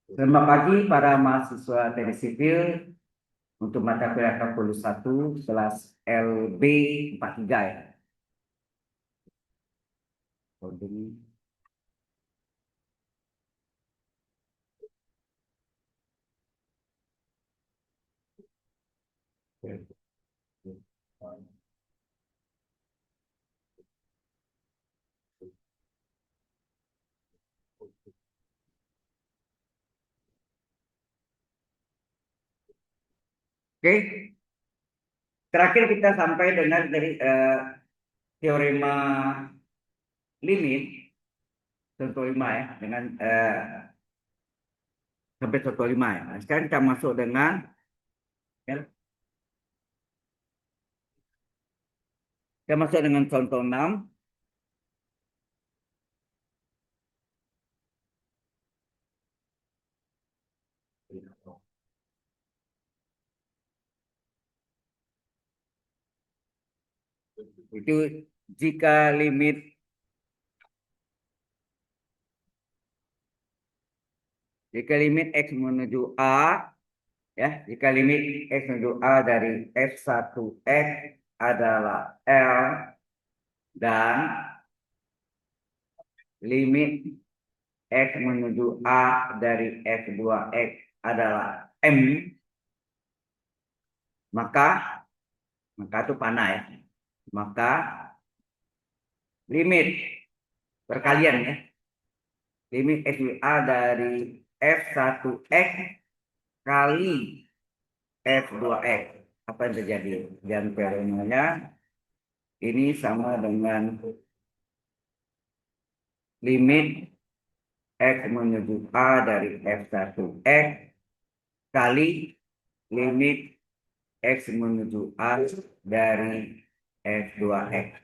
Selamat pagi para mahasiswa teknik sipil untuk mata kuliah 41 kelas LB 43 ya. Holding. Oke, terakhir kita sampai dengan dari teorema limit contoh 5 ya dengan sampai contoh 5 ya. Nah, sekarang kita masuk dengan ya, kita masuk dengan contoh 6. Itu jika limit x menuju a ya, jika limit x menuju a dari f1x adalah L dan limit x menuju a dari f2x adalah M, maka itu panah ya. Maka limit perkalian ya. Limit x menuju a dari f1x kali f2x. Apa yang terjadi? Dan teoremanya ini sama dengan limit x menuju a dari f1x kali limit x menuju a dari f2x.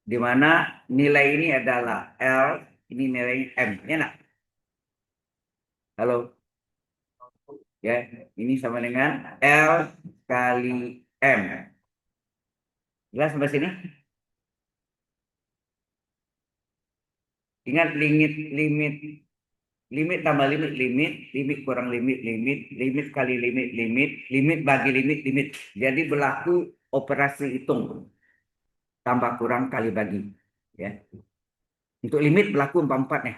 Di mana nilai ini adalah L, ini nilai M. Ya, nak? Halo? Ya, ini sama dengan L kali M. Jelas sampai sini? Ingat limit limit limit tambah limit limit limit kurang limit limit limit kali limit limit limit bagi limit limit. Jadi berlaku operasi hitung tambah kurang kali bagi. Ya. Untuk limit berlaku empat ya.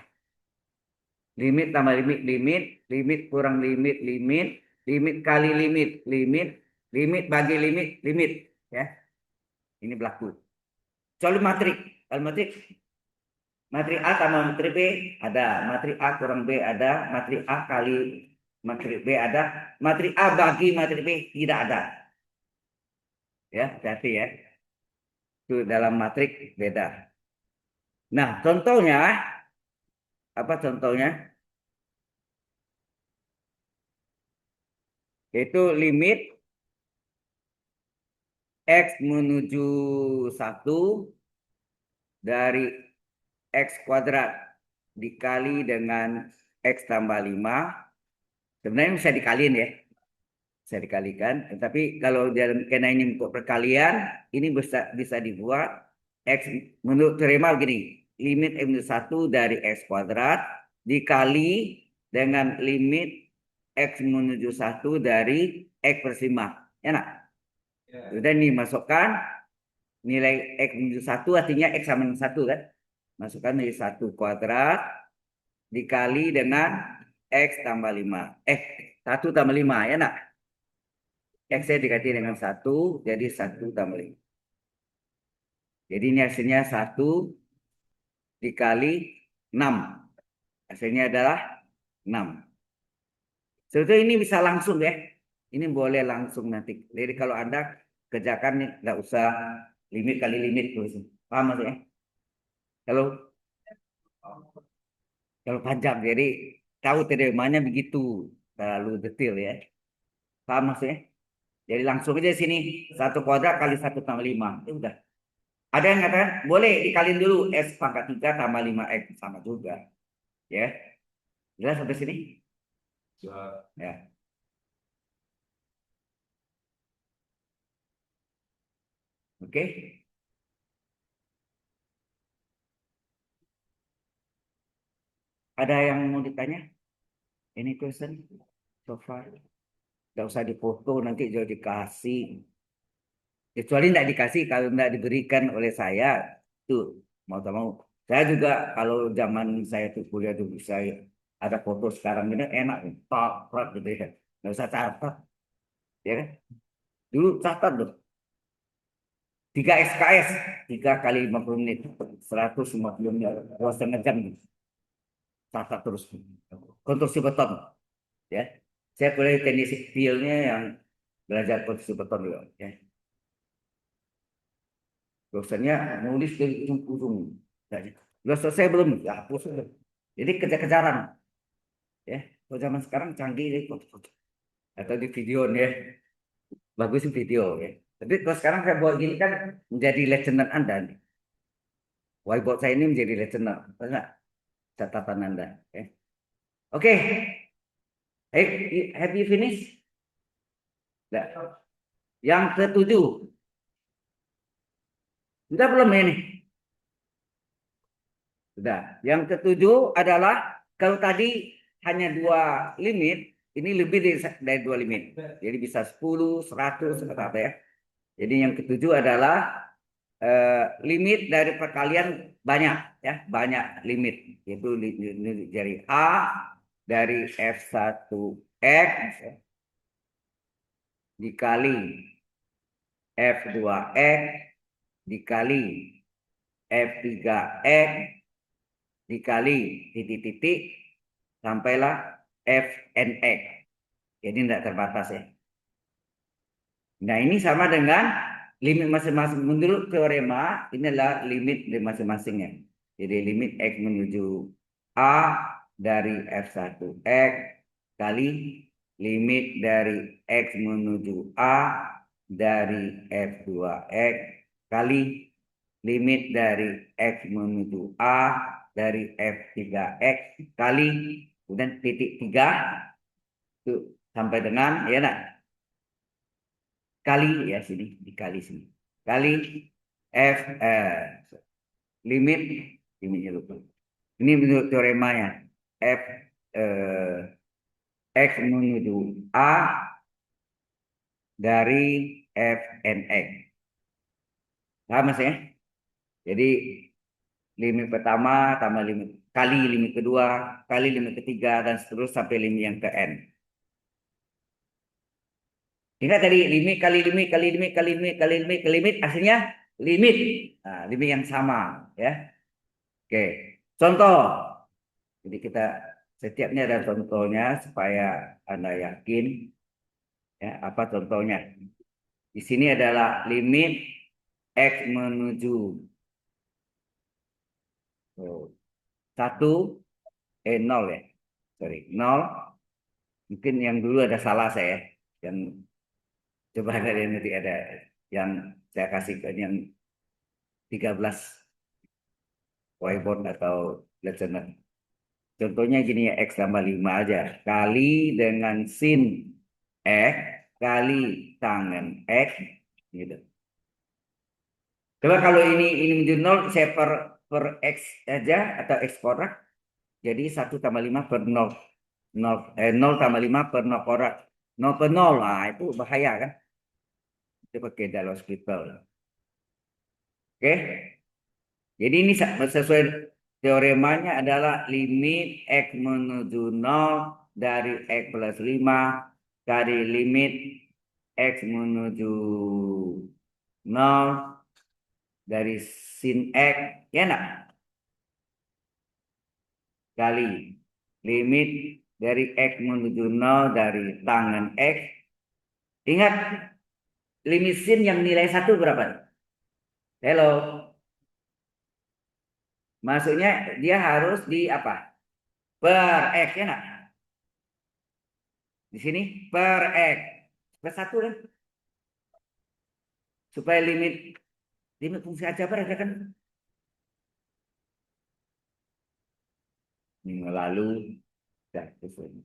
Limit tambah limit limit limit kurang limit limit limit kali limit limit limit bagi limit limit ya, ini berlaku. Soal matrik, kalau matrik matrik A tambah matrik B ada, matrik A kurang B ada, matrik A kali matrik B ada, matrik A bagi matrik B tidak ada. Ya, hati ya. Itu dalam matrik beda. Nah, contohnya apa contohnya? Yaitu limit x menuju 1 dari x kuadrat dikali dengan x tambah 5. Sebenarnya bisa dikaliin ya. Bisa dikalikan. Tapi kalau dalam karena ini untuk perkalian, ini bisa dibuat x menurut teorema begini. Limit x menuju 1 dari x kuadrat dikali dengan limit x menuju 1 dari x per 5. Ya, nak? Sudah ini masukkan nilai x menuju 1 artinya x sama dengan 1 kan? Masukkan nilai 1 kuadrat dikali dengan X tambah 5. 1 tambah 5 ya nak? X saya dikali dengan 1, jadi 1 tambah 5. Jadi ini hasilnya 1 dikali 6. Hasilnya adalah 6. Sebetulnya ini bisa langsung ya. Ini boleh langsung nanti. Jadi kalau Anda kerjakan nih, nggak usah limit kali limit. Paham maksudnya? Kalau kalau panjang, jadi tahu terimanya begitu. Terlalu detail ya. Paham maksudnya? Jadi langsung aja sini 1 kuadrat kali 1 tambah 5. Itu udah. Ada yang katakan boleh dikaliin dulu S pangkat 3 tambah 5x sama juga. Ya. Jelas sampai sini? Ya. Oke. Ada yang mau ditanya? Any question so far? Nggak usah dipoto nanti jadi dikasih. Kecuali tidak dikasih kalau tidak diberikan oleh saya tuh mau tak mau. Saya juga kalau zaman saya tuh kuliah tuh saya ada foto sekarang ini enak tok tok gitu ya. Nggak usah catat ya kan. Dulu catat loh. 3 SKS 3 kali 50 menit 150 menit 2,5 jam catat terus konstruksi beton ya. Saya kuliah teknik sipilnya yang belajar konstruksi beton juga ya. Dosennya nulis dari ujung-ujung. Udah selesai belum? Ya, hapus. Jadi kejar-kejaran. Ya, kalau zaman sekarang canggih deh, foto-foto. Atau di video nih ya. Bagus sih video ya. Tapi kalau sekarang saya buat gini kan menjadi legender Anda nih. Whiteboard saya ini menjadi legender. Enggak? Catatan Anda. Ya. Oke. Hey, have you finished? Nah, yang ketujuh. Sudah belum ini? Sudah. Yang ketujuh adalah kalau tadi hanya 2 limit, ini lebih dari 2 limit. Jadi bisa 10, 100 atau apa ya. Jadi yang ketujuh adalah limit dari perkalian banyak ya, banyak limit. Yaitu dari A dari F1X dikali F2X dikali F3X dikali titik-titik sampailah Fnx. Jadi tidak terbatas ya. Nah ini sama dengan limit masing-masing. Menurut teorema ini adalah limit dari masing-masingnya. Jadi limit X menuju A dari F1X kali limit dari X menuju A dari F2X kali limit dari X menuju A dari F3X kali kemudian titik 3 itu sampai dengan ya nak kali ya sini dikali sini kali F limit limitnya lupa ini menurut teoremanya F eh, X menuju A dari F n X paham mas ya jadi limit pertama tambah limit kali limit kedua kali limit ketiga dan seterusnya sampai limit yang ke n. Ingat tadi limit kali limit kali limit kali limit kali limit kali limit hasilnya limit. Nah, limit yang sama ya. Oke. Contoh. Jadi kita setiapnya ada contohnya supaya Anda yakin ya apa contohnya. Di sini adalah limit X menuju 1 0 ya. Sorry, 0. Mungkin yang dulu ada salah saya. Yang coba ada nanti ada yang saya kasih ke yang 13 whiteboard atau listener. Contohnya gini ya, X tambah 5 aja. Kali dengan sin X kali tangen X. Gitu. Coba kalau ini menjadi 0, saya per X aja atau X kuadrat. Jadi 1 tambah 5 per 0. 0 tambah 5 per 0 kuadrat. 0 per 0, nah itu bahaya kan. Itu pakai dalam hospital. Oke. Jadi ini sesuai teoremanya adalah limit X menuju 0 dari X plus 5 dari limit X menuju 0 dari sin X ya nak kali limit dari X menuju 0 dari tangan X. Ingat limit sin yang nilai 1 berapa? Hello. Maksudnya dia harus di apa? Per X ya nak? Di sini per X. Per 1 kan? Supaya limit limit fungsi aljabar ada kan? Minggu lalu dah sesuai.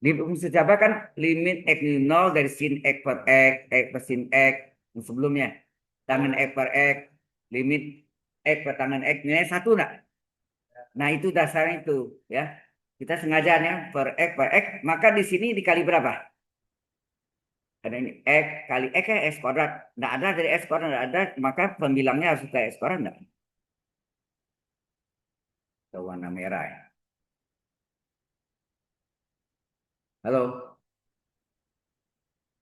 Limit fungsi aljabar kan limit X min 0 dari sin X per X per sin X yang sebelumnya. Tangan X per X, limit X per tangan X nilai 1 nak? Nah itu dasarnya itu ya. Kita sengaja ya per X, maka di sini dikali berapa? Ada ini X kali X ya X kuadrat. Nggak ada dari X kuadrat, nggak ada, maka pembilangnya harus ke X kuadrat nggak? Ke warna merah ya. Halo,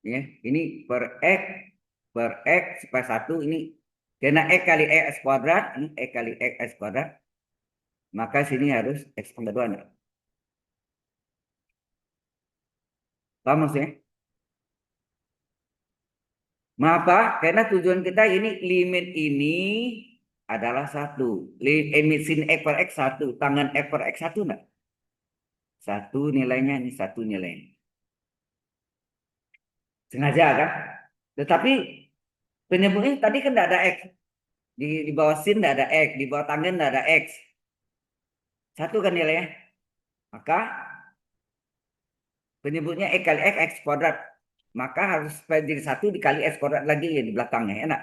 ya, ini per X supaya satu ini karena X kali X kuadrat, ini X kali X kuadrat, maka sini harus X pangkat 2 nggak? Paham maksudnya? Mengapa? Karena tujuan kita ini limit ini adalah satu. Limit sin X per X satu. Tangan X per X satu enggak? Satu nilainya, ini satu nilainya. Sengaja kan? Tetapi penyebutnya tadi kan tidak ada X. Di bawah sin tidak ada X. Di bawah tangan tidak ada X. Satu kan nilainya. Maka penyebutnya X kali X kuadrat. Maka harus jadi satu dikali X kuadrat lagi ya di belakangnya. Enak?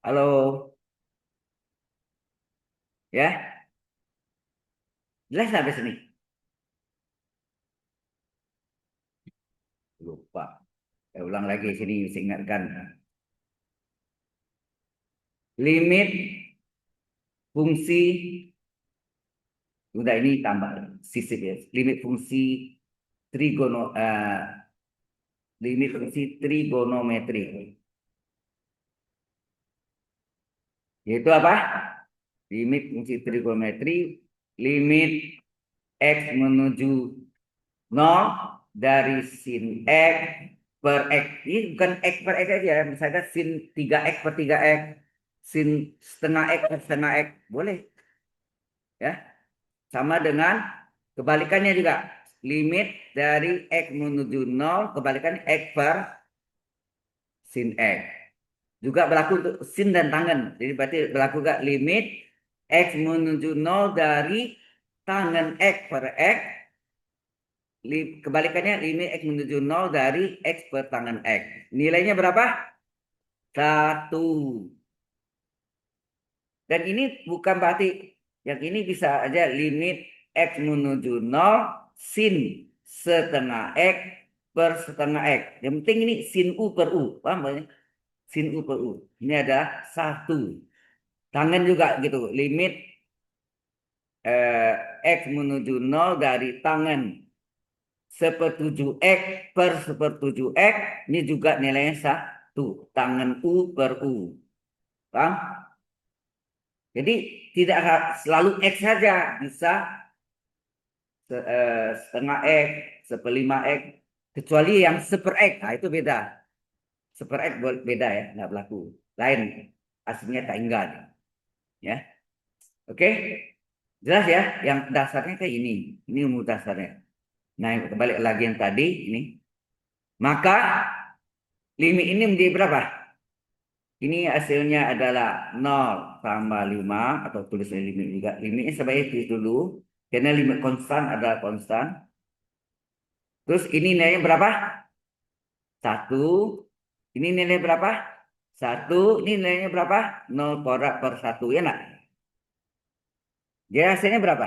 Halo? Ya? Jelas sampai sini? Lupa. Saya ulang lagi sini, saya ingatkan. Limit fungsi, udah ini tambah sisip ya. Trigono, eh, limit fungsi trigonometri. Yaitu apa? Limit fungsi trigonometri, limit X menuju 0 dari sin X per X. Ini bukan X per X aja, misalnya sin 3X per 3X, sin setengah X per setengah X, boleh. Ya, sama dengan kebalikannya juga. Limit dari X menuju 0, kebalikannya X per sin X. Juga berlaku untuk sin dan tangan. Jadi berarti berlaku juga limit X menuju 0 dari tangan X per X. Kebalikannya limit X menuju 0 dari X per tangan X. Nilainya berapa? 1. Dan ini bukan berarti yang ini bisa aja limit X menuju 0 sin setengah X per setengah X. Yang penting ini sin U per U. Paham ya? Sin U per U. Ini ada 1. Tangan juga gitu. Limit X menuju 0 dari tangan sepertujuh X per sepertujuh X. Ini juga nilainya 1. Tangan U per U. Paham? Jadi tidak selalu X saja. Bisa setengah X, seperlima X. Kecuali yang seper X. Nah, itu beda. Seper X beda ya. Nggak berlaku. Lain. Aslinya tak ingat. Ya. Oke. Jelas ya. Yang dasarnya kayak ini. Ini umur dasarnya. Nah, kembali lagi yang tadi. Ini. Maka limit ini menjadi berapa? Ini hasilnya adalah 0 tambah 5 atau tulisnya limit juga. Limitnya sebaiknya tulis dulu. Karena limit konstan adalah konstan. Terus ini nilainya berapa? 1. Ini nilai berapa? 1. Ini nilainya berapa? 0 kuadrat per 1. Ya nak? Jadi hasilnya berapa?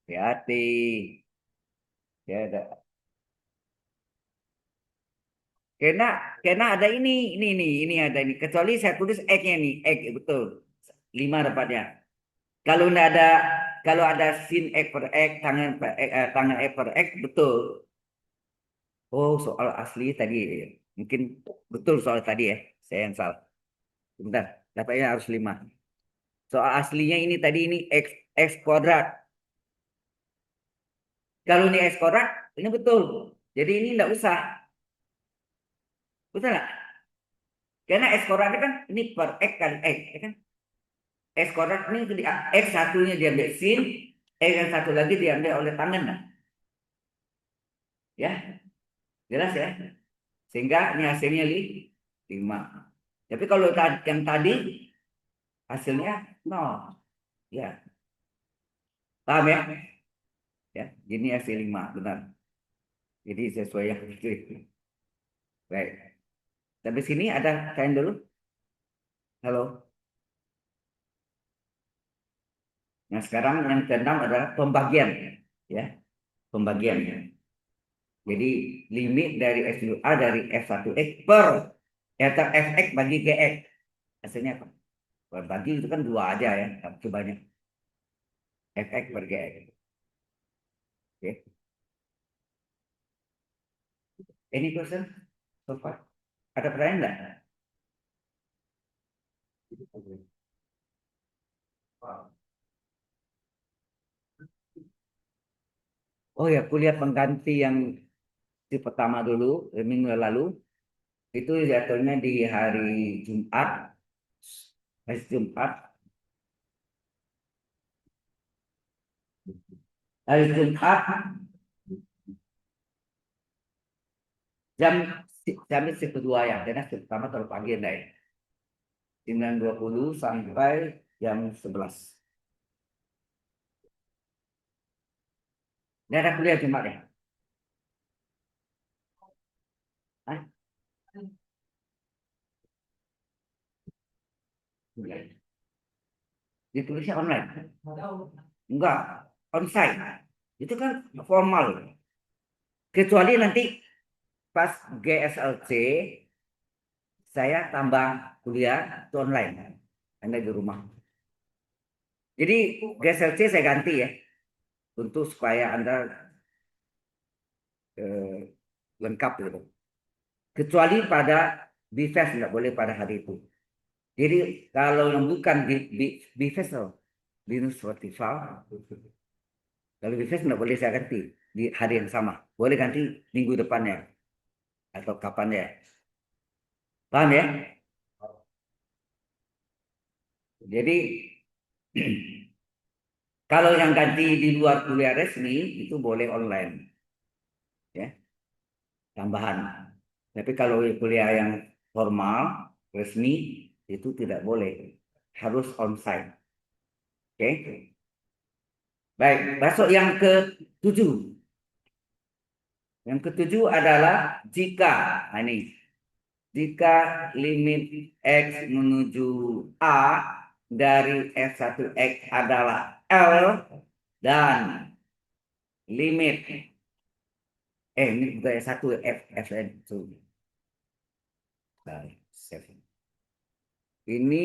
Hati-hati. Ya, ada. Karena ada ini ada ini. Kecuali saya tulis X-nya nih, X betul. 5 dapatnya. Kalau nggak ada kalau ada sin X per X, tangan per X, tangan X per X betul. Oh, soal asli tadi. Mungkin betul soal tadi ya. Saya yang salah. Bentar, dapatnya harus 5. Soal aslinya ini tadi ini X kuadrat. Kalau ini X kuadrat, ini betul. Jadi ini nggak usah. Betul nggak? Karena X kuadrat ini kan ini per X kali X. Ya kan? X kuadrat ini X satunya diambil sin, X yang satu lagi diambil oleh tangan. Nah. Ya, jelas ya. Sehingga ini hasilnya 5. Tapi kalau yang tadi hasilnya 0. Ya, paham ya? Ya, ini hasil 5, benar. Jadi sesuai yang itu. Baik. Sampai sini ada kain dulu. Halo. Nah, sekarang yang keenam adalah pembagian, ya, pembagian. Jadi limit dari X dulu A dari F1X per fx bagi Gx. Hasilnya apa? Bagi itu kan dua aja ya, itu banyak. Fx per Gx. Oke. Any question so far? Ada pertanyaan nggak? Oh ya, kuliah pengganti yang si pertama dulu, minggu lalu, itu jatuhnya di hari Jumat, hari Jumat, hari Jumat jam jam si kedua ya, karena si pertama terlalu pagi ya, 9.20 sampai jam 11. Ini ada kuliah Jumat ya? Hah? Ditulisnya online? Enggak, onsite. Itu kan formal. Kecuali nanti pas GSLC saya tambah kuliah itu online. Anda di rumah. Jadi GSLC saya ganti ya untuk supaya Anda eh, lengkap gitu. Kecuali pada BFES nggak boleh pada hari itu. Jadi kalau yang bukan BFES Linux Festival, kalau BFES nggak boleh saya ganti di hari yang sama. Boleh ganti minggu depannya atau kapan ya. Paham ya? Jadi kalau yang ganti di luar kuliah resmi itu boleh online ya, tambahan. Tapi kalau kuliah yang formal resmi itu tidak boleh, harus onsite. Oke. Baik, masuk yang ke-7. Yang ke-7 adalah jika, nah ini, jika limit X menuju A dari F1X adalah L dan limit ini bukan satu Fn itu. Ini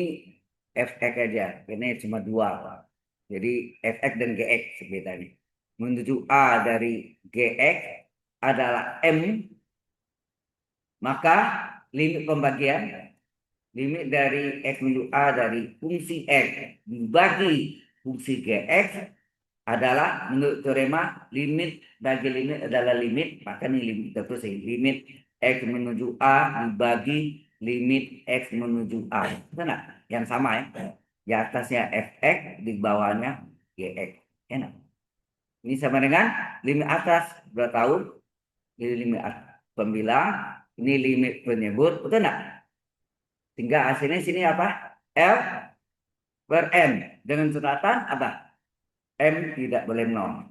Fx aja, ini cuma dua. Jadi Fx dan Gx sebetulnya. Menuju A dari Gx adalah M, maka limit pembagian limit dari X menuju A dari fungsi X dibagi fungsi Gx adalah menurut teorema limit bagi limit adalah limit, maka ini limit terus limit X menuju A dibagi limit X menuju A. Benar? Yang sama ya. Di atasnya Fx, di bawahnya Gx. Enak. Ini sama dengan limit atas berapa tahun? Ini limit pembilang, ini limit penyebut, betul enggak? Sehingga hasilnya sini apa? L per M. Dengan catatan apa? M tidak boleh nol.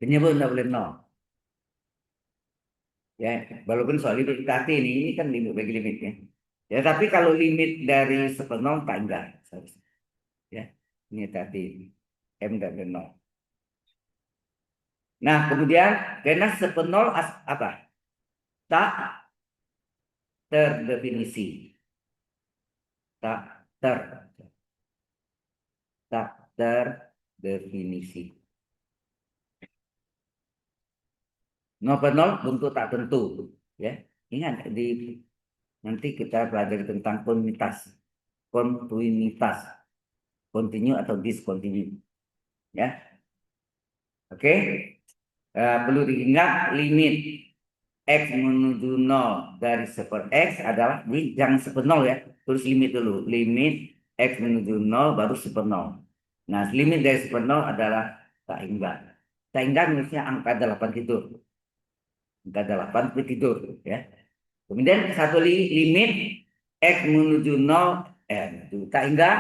Penyebut tidak boleh nol. Ya, walaupun soal limit UKT ini kan limit bagi limitnya. Ya, tapi kalau limit dari sepenuh tak enggak. Ya, ini tadi M tidak boleh nol. Nah, kemudian karena sepenuh apa? Tak terdefinisi. Tak ter tak terdefinisi. Nol per nol bentuk tak tentu. Ya, ingat di nanti kita pelajari tentang kontinuitas, kontinuitas, continue atau discontinue. Ya, oke. Perlu diingat limit X menuju 0 dari super X adalah jangan super 0 ya. Tulis limit dulu. Limit X menuju 0 baru super 0. Nah, limit dari super 0 adalah tak hingga. Tak hingga misalnya angka 8 tidur. Angka 8 itu tidur ya. Kemudian satu limit X menuju 0 tak hingga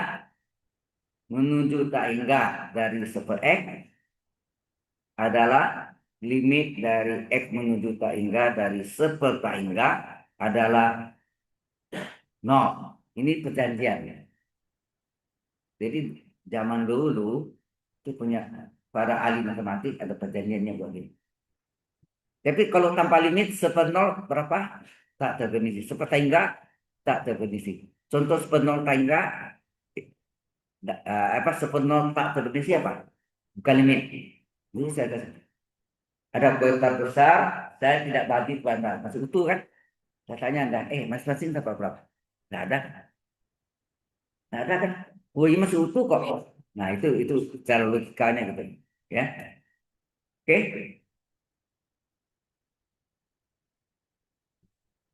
menuju tak hingga dari super X adalah limit dari X menuju tak hingga dari sepel tak hingga adalah 0. Ini perjanjian. Jadi zaman dulu itu punya para ahli matematik ada perjanjiannya buat ini. Tapi kalau tanpa limit sepel 0 berapa? Tak terdefinisi. Sepel tak hingga tak terdefinisi. Contoh sepel 0 tak hingga apa sepel 0 tak terdefinisi apa? Bukan limit. Ini saya kasih. Ada kuota besar, saya tidak bagi kepada masih utuh kan? Saya tanya Anda, masing-masing dapat berapa? Tidak ada. Tidak ada kan? Oh ini masih utuh kok. Nah itu cara logikanya gitu. Ya, oke.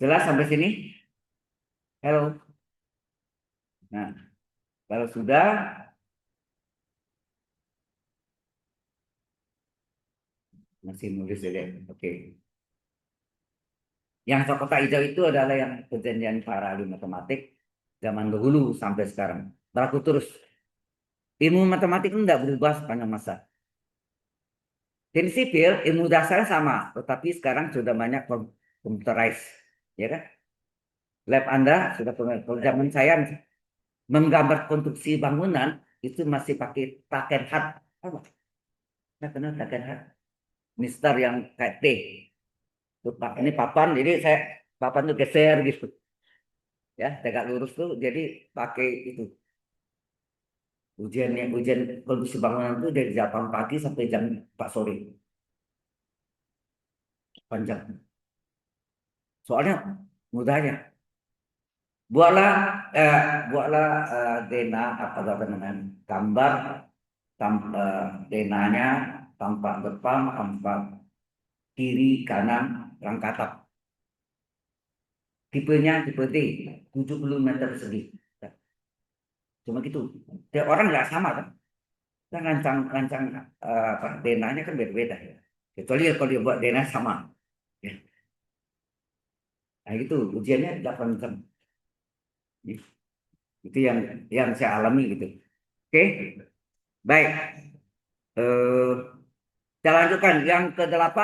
Jelas sampai sini? Halo. Nah, kalau sudah, masih nulis aja. Oke. Yang kotak hijau itu adalah yang perjanjian para ahli matematik zaman dahulu sampai sekarang. Berlaku terus. Ilmu matematik itu tidak berubah sepanjang masa. Teknik sipil, ilmu dasarnya sama, tetapi sekarang sudah banyak computerized, ya kan? Lab Anda sudah kalau zaman saya menggambar konstruksi bangunan itu masih pakai Takenhat. Apa? Nah, kenal Takenhat. Mister yang kayak T. Tuh, Pak, ini papan, jadi saya papan tuh geser gitu, ya, tegak lurus tuh, jadi pakai itu. Ujian konstruksi bangunan itu dari jam 8 pagi sampai jam 4 sore, panjang. Soalnya mudahnya. Buatlah buatlah dena apa namanya gambar denanya tampak depan, tampak kiri, kanan, rangkatap. Tipenya tipe D, 70 meter persegi. Cuma gitu. Tiap orang nggak sama kan? Kan rancang denanya kan beda-beda ya. Kecuali ya kalau dia buat dena sama. Ya. Nah itu ujiannya 8 jam. Itu yang saya alami gitu. Oke, baik. Eh, Kita lanjutkan yang ke-8.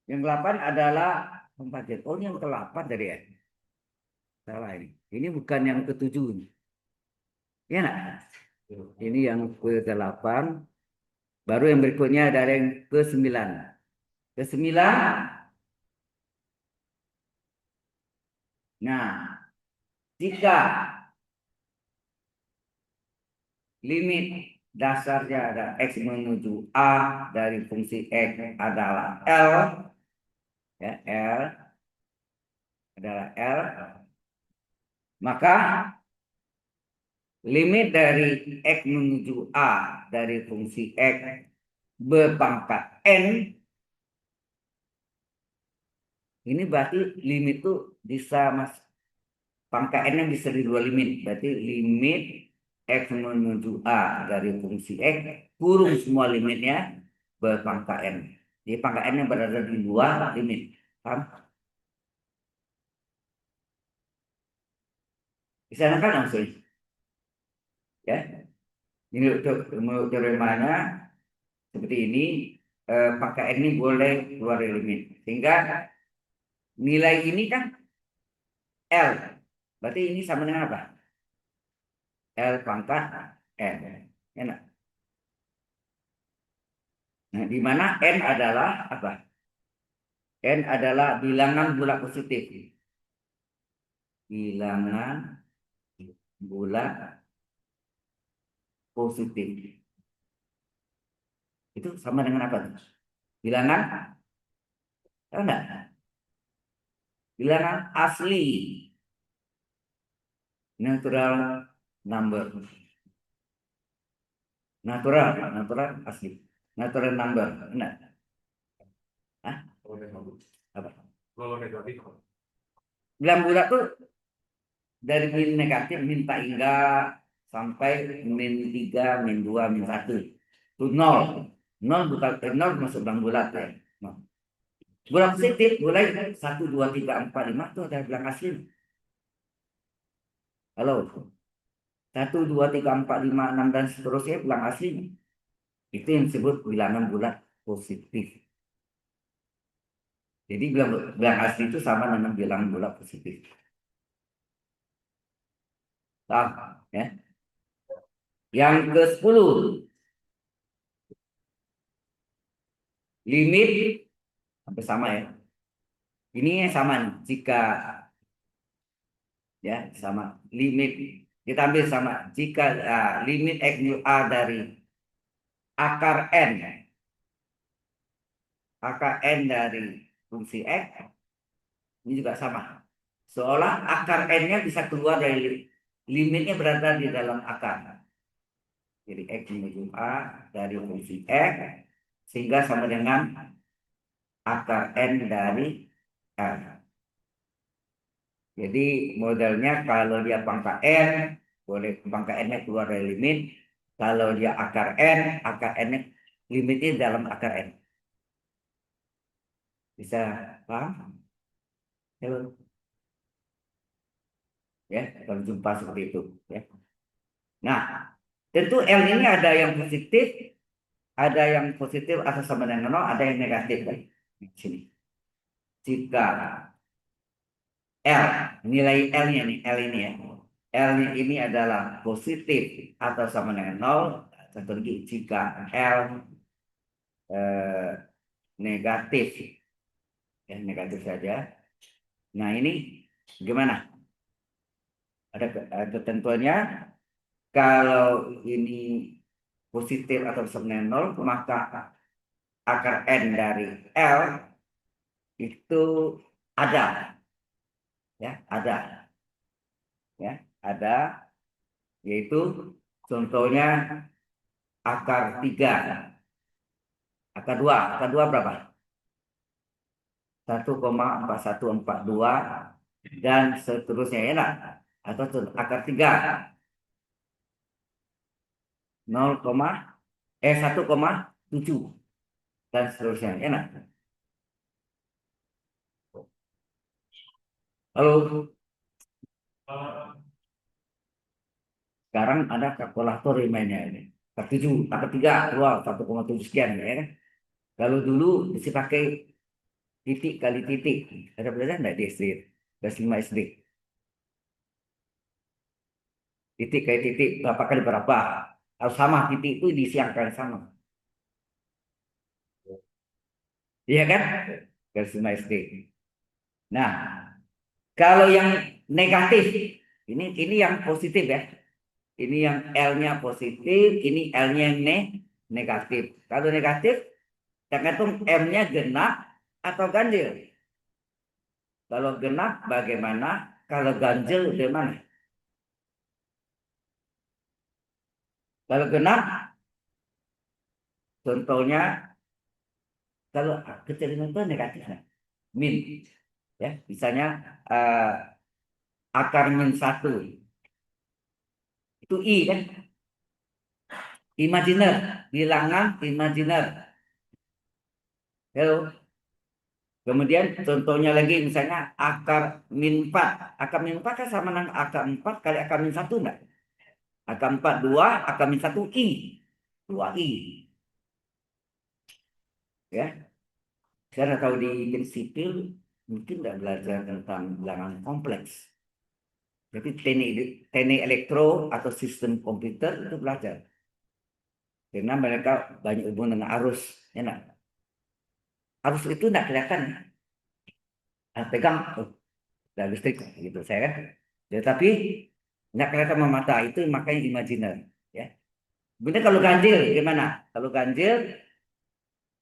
Yang ke-8 adalah pembagian. Oh, ini yang ke-8 tadi ya. Salah ini. Ini bukan yang ke-7 ini. Ya, nak? Ini yang ke-8. Baru yang berikutnya ada yang ke-9. Ke-9. Nah, jika limit dasarnya ada X menuju A dari fungsi X adalah L, ya, L adalah L, maka limit dari X menuju A dari fungsi X berpangkat N, ini berarti limit itu bisa pangkat N-nya bisa di dua limit. Berarti limit X menuju A dari fungsi X kurung semua limitnya berpangkat N. Jadi pangkat N-nya berada di dua limit. Paham? Bisa kan langsung? Ya. Ini untuk teoremanya seperti ini. Pangkat N ini boleh keluar dari limit. Sehingga nilai ini kan L. Berarti ini sama dengan apa? L pangkat N. Enak. Nah, di mana N adalah apa? N adalah bilangan bulat positif. Bilangan bulat positif. Itu sama dengan apa? Bilangan, tahu enggak? Bilangan asli. Natural number. Natural asli. Natural number. Enggak? Hah? Apa? Bilang bulat tuh dari min negatif, min tak hingga sampai min 3, min 2, min 1. Itu 0. 0 bukan 0 masuk dalam bulat ya. Nol. Bulat positif mulai 1, 2, 3, 4, 5 itu ada bilang asli. Halo. 1, 2, 3, 4, 5, 6, dan seterusnya bilang aslinya. Itu yang disebut bilangan bulat positif. Jadi bilang asli itu sama dengan bilangan bulat positif. Paham, ya. Yang ke-10, limit hampir sama ya. Ini yang sama nih. Jika ya sama limit kita ambil sama jika limit x mu a dari akar n dari fungsi x ini juga sama. Seolah akar n-nya bisa keluar dari limitnya berada di dalam akar. Jadi x menuju a dari fungsi x sehingga sama dengan akar n dari r. Jadi modelnya kalau dia pangkat n, boleh pangkat n-nya keluar dari limit. Kalau dia akar n-nya limitnya dalam akar n. Bisa paham? Halo, ya, kalau jumpa seperti itu. Ya. Nah, tentu L ini ada yang positif atau sama dengan nol, ada yang negatif kan? Di sini. Jika L, nilai L-nya nih, L ini ya. L-nya ini adalah positif atau sama dengan nol. Satu lagi, jika L eh, negatif, ya negatif saja. Nah ini gimana? Ada ketentuannya. Kalau ini positif atau sama dengan nol, maka akar n dari L itu ada, ya ada, yaitu contohnya akar 3, akar dua berapa? 1,4142 dan seterusnya ya nak? Atau akar 3 1,7 dan seterusnya enak. Halo, sekarang ada kalkulator yang mainnya ini. akar 3 keluar 1,7 sekian ya kan. Kalau dulu mesti pakai titik kali titik. Ada pelajaran enggak di SD? Kelas 5 SD. Titik kali titik berapa kali berapa? Harus sama, titik itu disiangkan sama. Iya kan? Kelas 5 SD. Nah, kalau yang negatif, ini yang positif ya. Ini yang L-nya positif, ini L-nya yang negatif. Kalau negatif, tergantung M-nya genap atau ganjil. Kalau genap bagaimana? Kalau ganjil bagaimana? Kalau genap, contohnya, kalau kecil itu negatif, nah. Min. Ya, misalnya eh, akar -1. Itu I kan? Imajiner, bilangan imajiner. Hello. Kemudian contohnya lagi misalnya akar -4. Akar -4 kan sama dengan akar 4 kali akar -1 enggak? Akar 4 2, akar -1 I. 2I. Ya. Saya tahu di sipil mungkin tidak belajar tentang bilangan kompleks. Tapi teknik elektro atau sistem komputer itu belajar. Karena mereka banyak hubungan dengan arus. Enak. Arus itu tidak kelihatan. Pegang, oh, dan listrik gitu saya kan. Ya, tapi nggak kelihatan sama mata itu makanya imajiner. Ya. Kemudian kalau ganjil gimana? Kalau ganjil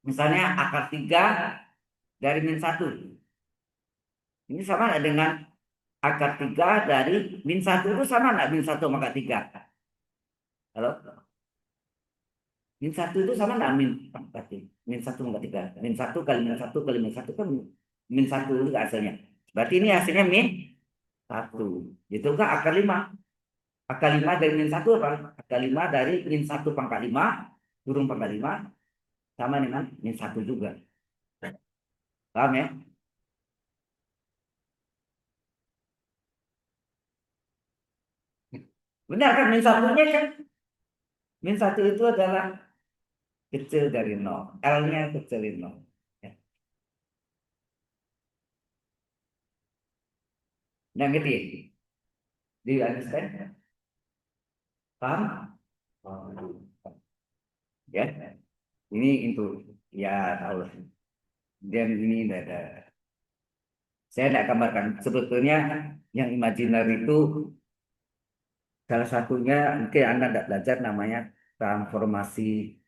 misalnya akar 3 dari -1. Ini sama nggak dengan akar 3 dari -1 itu sama nggak -1 sama akar 3? Halo? -1 itu sama nggak berarti -1 -3. -1 kali -1 kali -1 kan -1 itu hasilnya. Berarti ini hasilnya -1. Itu kan akar 5. Akar 5 dari -1 apa? Akar 5 dari -1 pangkat 5 turun pangkat 5 sama dengan -1 juga. Paham ya? Benar kan min satunya kan? Min satu itu adalah kecil dari nol. L-nya kecil dari nol. Ya. Nah, gitu ya. Do you understand? Paham? Oh, ya. Ini itu. Ya, tahu lah. Dan ini ada. Saya tidak gambarkan. Sebetulnya yang imajiner itu salah satunya mungkin Anda tidak belajar namanya transformasi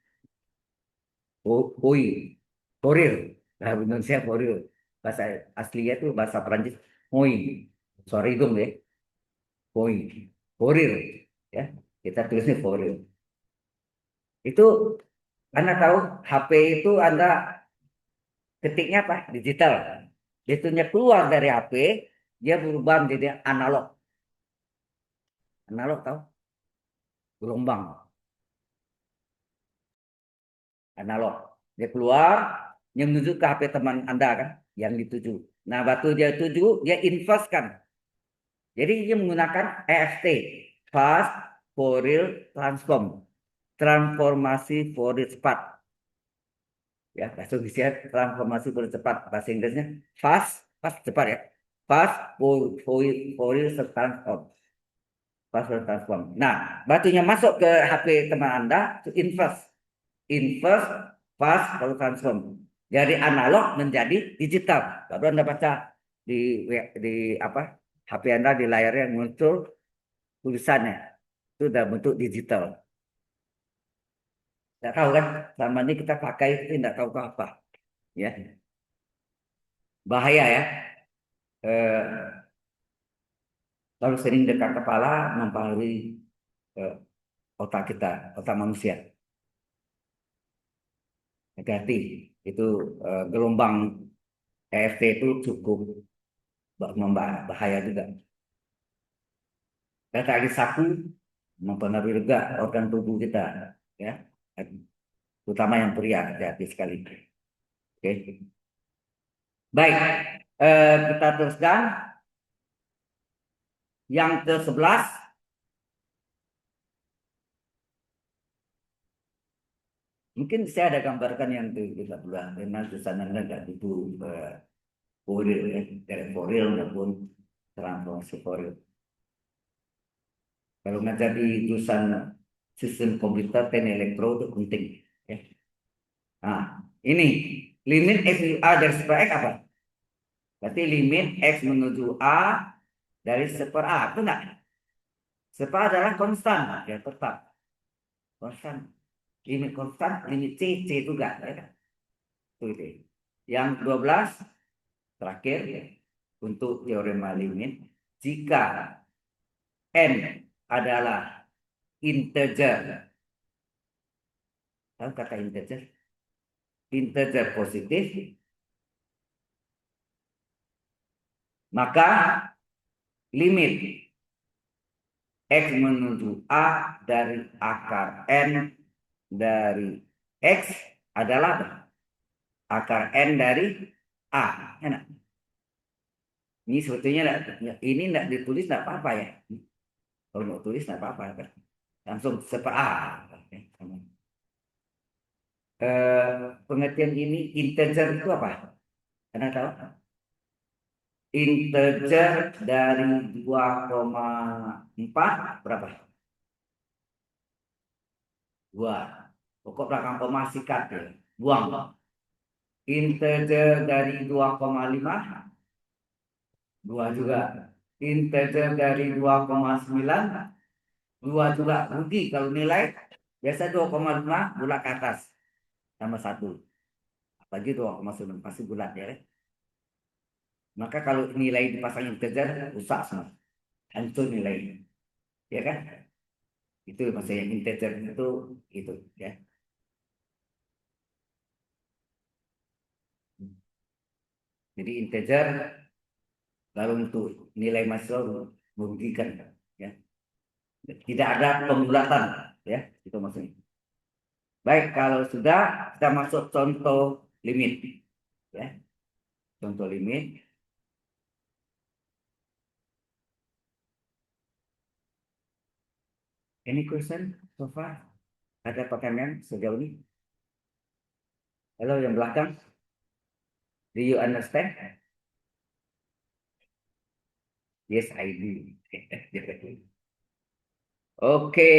Fourier. Fourier. Nah, Indonesia Fourier. Bahasa aslinya itu bahasa Perancis. Moi. Sorry dong ya. Moi. Fourier. Ya. Kita tulisnya Fourier. Itu Anda tahu HP itu Anda ketiknya apa? Digital. Itunya keluar dari HP, dia berubah menjadi analog. Analog tahu? Gelombang. Analog. Dia keluar, yang menuju ke HP teman Anda kan, yang dituju. Nah, batu dia tuju, dia inverse kan. Jadi dia menggunakan EFT, Fast Fourier Transform, transformasi Fourier cepat. Ya, bahasa Inggrisnya transformasi Fourier cepat. Bahasa Inggrisnya fast cepat ya. Fast Fourier Transform. Fast Fourier Transform. Nah, batunya masuk ke HP teman Anda, itu inverse. Inverse fast Fourier Transform. Dari analog menjadi digital. Baru Anda baca di apa HP Anda di layarnya muncul tulisannya itu udah bentuk digital. Tidak tahu kan, selama ini kita pakai itu tidak tahu apa, ya bahaya ya. Eh, Lalu sering dekat kepala mempengaruhi eh, otak kita, otak manusia. Hati-hati, itu gelombang EFT itu cukup bahaya juga. Data lagi saku mempengaruhi juga organ tubuh kita, ya, terutama yang pria, hati-hati sekali. Oke, baik, kita teruskan yang ke-11. Mungkin saya ada gambarkan yang ke-13 karena di sana nggak itu Fourier ya, dari Fourier maupun transformasi Fourier. Kalau ngajar di jurusan sistem komputer dan elektro itu penting. Ya. Nah, ini limit x menuju a dari seper x apa? Berarti limit x menuju a dari seper a, itu enggak? Seper adalah konstan, ya tetap konstan. Limit konstan, limit c juga. Ya. Itu. Yang 12 terakhir ya, untuk teorema limit, jika n adalah integer, tahu kata integer? Integer positif, maka limit x menuju a dari akar n dari x adalah akar n dari a. Enak. Ini sebetulnya ini tidak ditulis tidak apa-apa ya. Kalau mau tulis tidak apa-apa. Langsung seper a. Pengertian ini integer itu apa? Anda tahu? Integer dari 2,4 berapa? 2. Pokok belakang koma sikat ya. Buang. Integer dari 2,5 2 juga. Integer dari 2,9 2 juga. Rugi kalau nilai biasa 2,5 bulat ke atas sama 1. Apalagi 2,9 pasti bulat ya. Maka kalau nilai dipasang integer rusak semua. Hancur nilainya. Ya kan? Itu maksudnya integer itu ya. Jadi integer lalu untuk nilai mahasiswa merugikan ya. Tidak ada pembulatan ya, itu maksudnya. Baik, kalau sudah kita masuk contoh limit ya. Contoh limit. Any question so far? Ada pertanyaan sejauh ini? Halo yang belakang, do you understand? Yes, I do. Oke,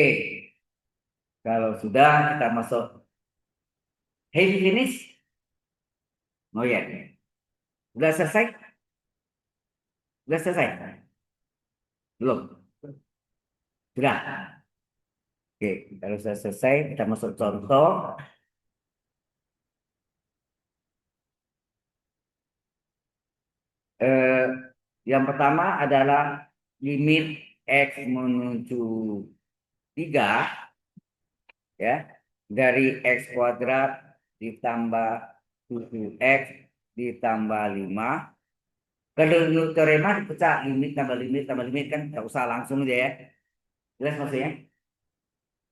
kalau sudah kita masuk. Have you finished? Oh ya, sudah selesai? Sudah selesai? Belum? Sudah. Oke, kalau sudah selesai, kita masuk contoh. Eh, yang pertama adalah limit X menuju 3 ya, dari X kuadrat ditambah 7X ditambah 5. Kalau teorema dipecah limit tambah limit kan nggak usah langsung aja ya. Jelas maksudnya?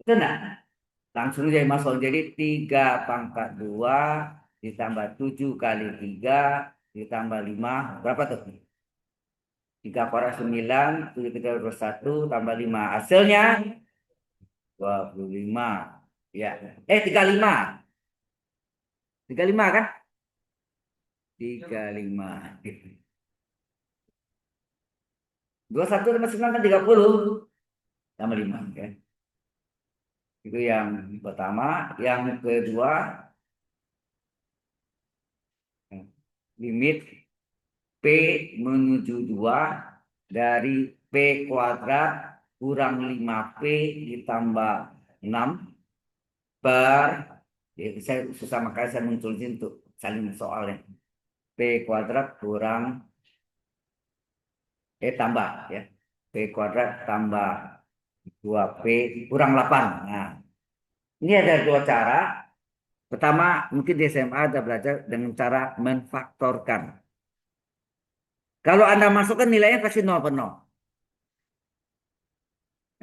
Itu enggak? Langsung aja masuk. Jadi 3 pangkat 2 ditambah 7 kali 3 ditambah 5. Berapa tuh? 3 kuadrat 9, 7 kita 21 tambah 5. Hasilnya 25. Ya. 35. 35 kan? 35. 21 tambah 9 kan 30. Tambah 5. Ya. Itu yang pertama. Yang kedua, limit P menuju 2 dari P kuadrat kurang 5P ditambah 6 per, ya, saya susah makanya saya munculin untuk saling soalnya. P kuadrat kurang, tambah ya. P kuadrat tambah 2P kurang 8. Nah, ini ada dua cara. Pertama, mungkin di SMA ada belajar dengan cara menfaktorkan. Kalau Anda masukkan nilainya pasti 0 per 0.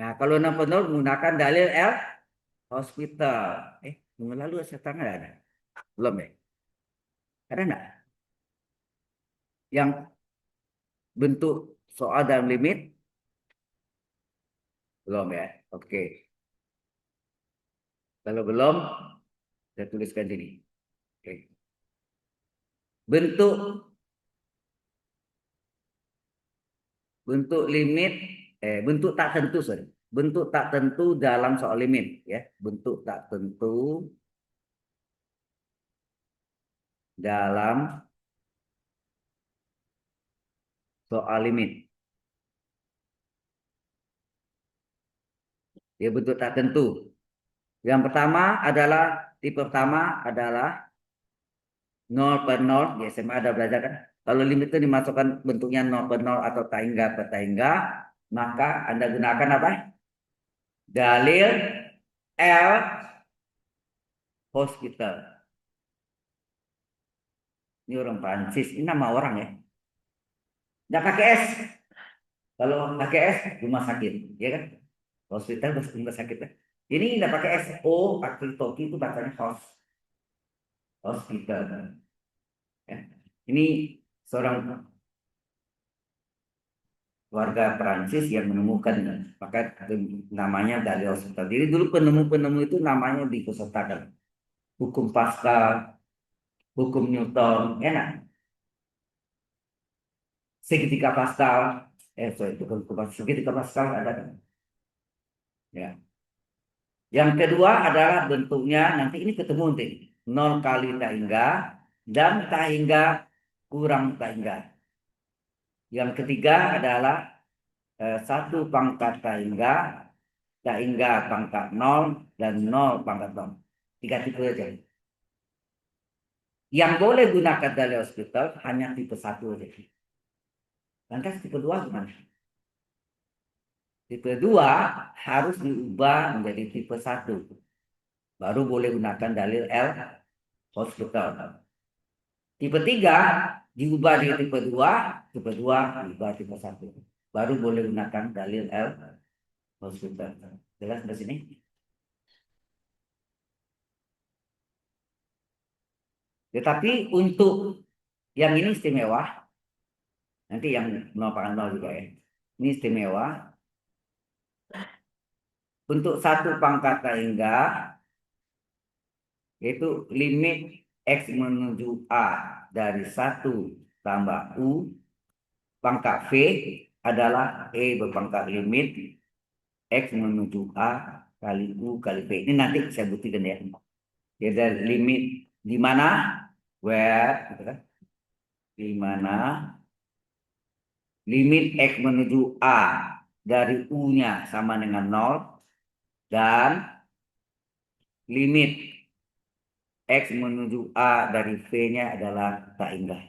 Nah, kalau 0 per 0 menggunakan dalil L hospital. Minggu lalu saya tanya ada? Belum ya? Ada enggak? Yang bentuk soal dalam limit? Belum ya? Oke. Kalau belum, saya tuliskan sini. Oke. Bentuk bentuk limit, bentuk tak tentu, sorry. Bentuk tak tentu dalam soal limit, ya. Bentuk tak tentu dalam soal limit. Ya, bentuk tak tentu. Yang pertama adalah tipe pertama adalah 0 per 0. Di SMA ada belajar kan? Kalau limit itu dimasukkan bentuknya 0 per 0 atau tahingga per tahingga, maka Anda gunakan apa? Dalil L hospital. Ini orang Prancis, ini nama orang ya. Nggak pakai S. Kalau pakai S, rumah sakit, ya kan? Hospital rumah sakit. Ini nggak pakai S. O, pakai toki itu bacanya hospital. Ya. Ini seorang warga Perancis yang menemukan, maka namanya dari hospital. Jadi dulu penemu-penemu itu namanya dikosaktakan. Hukum Pascal, hukum Newton, enak. Segitiga Pascal, sorry, bukan hukum Pascal, segitiga Pascal ada kan? Ya. Yang kedua adalah bentuknya nanti ini ketemu nanti 0 kali tak hingga dan tak hingga kurang tak hingga. Yang ketiga adalah 1 pangkat tak hingga pangkat 0 dan 0 pangkat 0. 3 tipe aja. Yang boleh gunakan dalil hospital hanya tipe 1 aja. Lantas tipe 2 gimana? Tipe 2 harus diubah menjadi tipe 1. Baru boleh gunakan dalil L hospital. Tipe 3 diubah di tipe 2, tipe 2 diubah tipe 1. Baru boleh gunakan dalil L hospital. Jelas di sini? Tetapi untuk yang ini istimewa, nanti yang 0 pangkat 0 juga ya. Ini istimewa. untuk satu pangkat tangga, yaitu limit X menuju A dari 1 tambah U, pangkat V adalah E berpangkat limit X menuju A kali U kali V. Ini nanti saya buktikan ya. Jadi limit di mana? Where, gitu kan? Di mana limit X menuju A dari U-nya sama dengan 0 dan limit X menuju A dari V-nya adalah tak indah.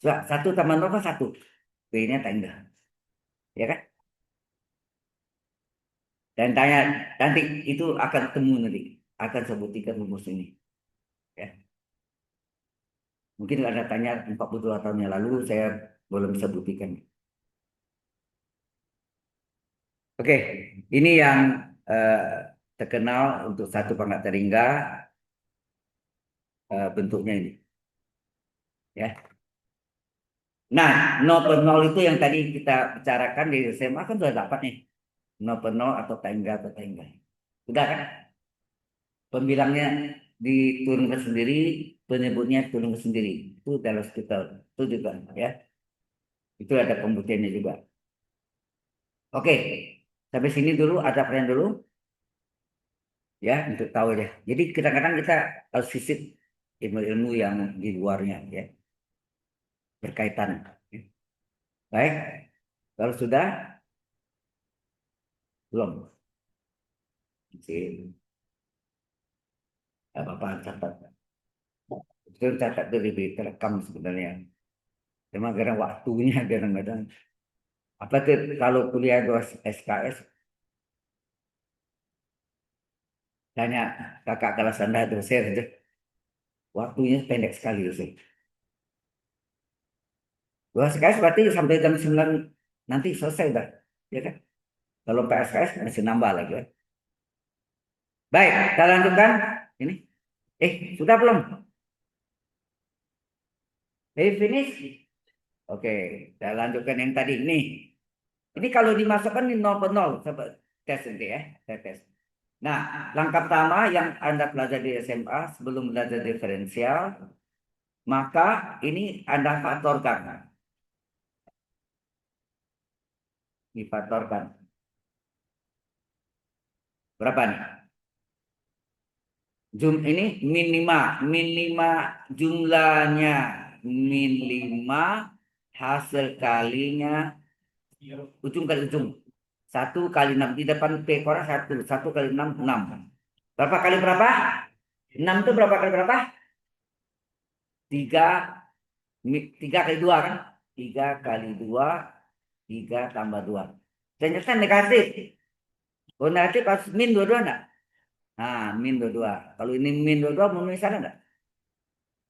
Satu tambah 0 kan 1. V-nya tak indah. Ya kan? Dan tanya nanti itu akan ketemu nanti. Akan saya buktikan rumus ini. Ya. Mungkin ada tanya 42 tahun yang lalu saya belum bisa buktikan. Oke, ini yang eh, terkenal untuk satu pangkat teringga bentuknya ini. Ya. Nah, 0 per 0 itu yang tadi kita bicarakan di SMA kan sudah dapat nih. 0 per 0 atau tangga atau tangga. Sudah kan? Pembilangnya diturunkan sendiri, penyebutnya turunkan sendiri. Itu dalam hospital. Itu juga ya. Itu ada pembuktiannya juga. Oke, sampai sini dulu ada pertanyaan dulu ya untuk tahu ya. Jadi kadang-kadang kita harus visit ilmu-ilmu yang di luarnya ya berkaitan. Baik, kalau sudah belum. Oke, apa-apa catat. Itu catat dari terekam sebenarnya. Cuma kadang waktunya kadang-kadang. Apa tuh kalau kuliah 2 SKS tanya kakak kelas Anda dosen itu waktunya pendek sekali dosen. 2 SKS berarti sampai jam 9 nanti selesai dah. Ya kan? Kalau PSKS masih nambah lagi ya. Baik, kita lanjutkan. Ini. Sudah belum? Finish? Oke, kita lanjutkan yang tadi. Ini kalau dimasukkan ini 0 per 0. Coba tes nanti ya. Saya tes. Nah, langkah pertama yang Anda pelajari di SMA sebelum belajar diferensial, maka ini Anda faktorkan. Difaktorkan. Berapa nih? Ini min 5 jumlahnya min 5 hasil kalinya ujung kali ujung 1 kali 6 di depan P korang 1 kali 6 6 berapa kali berapa 6 itu berapa kali berapa 3 3 kali 2 kan 3 kali 2 3 tambah 2 ternyata negatif negatif harus min 22 enggak nah min 22 kalau ini min 22 memenuhi syarat enggak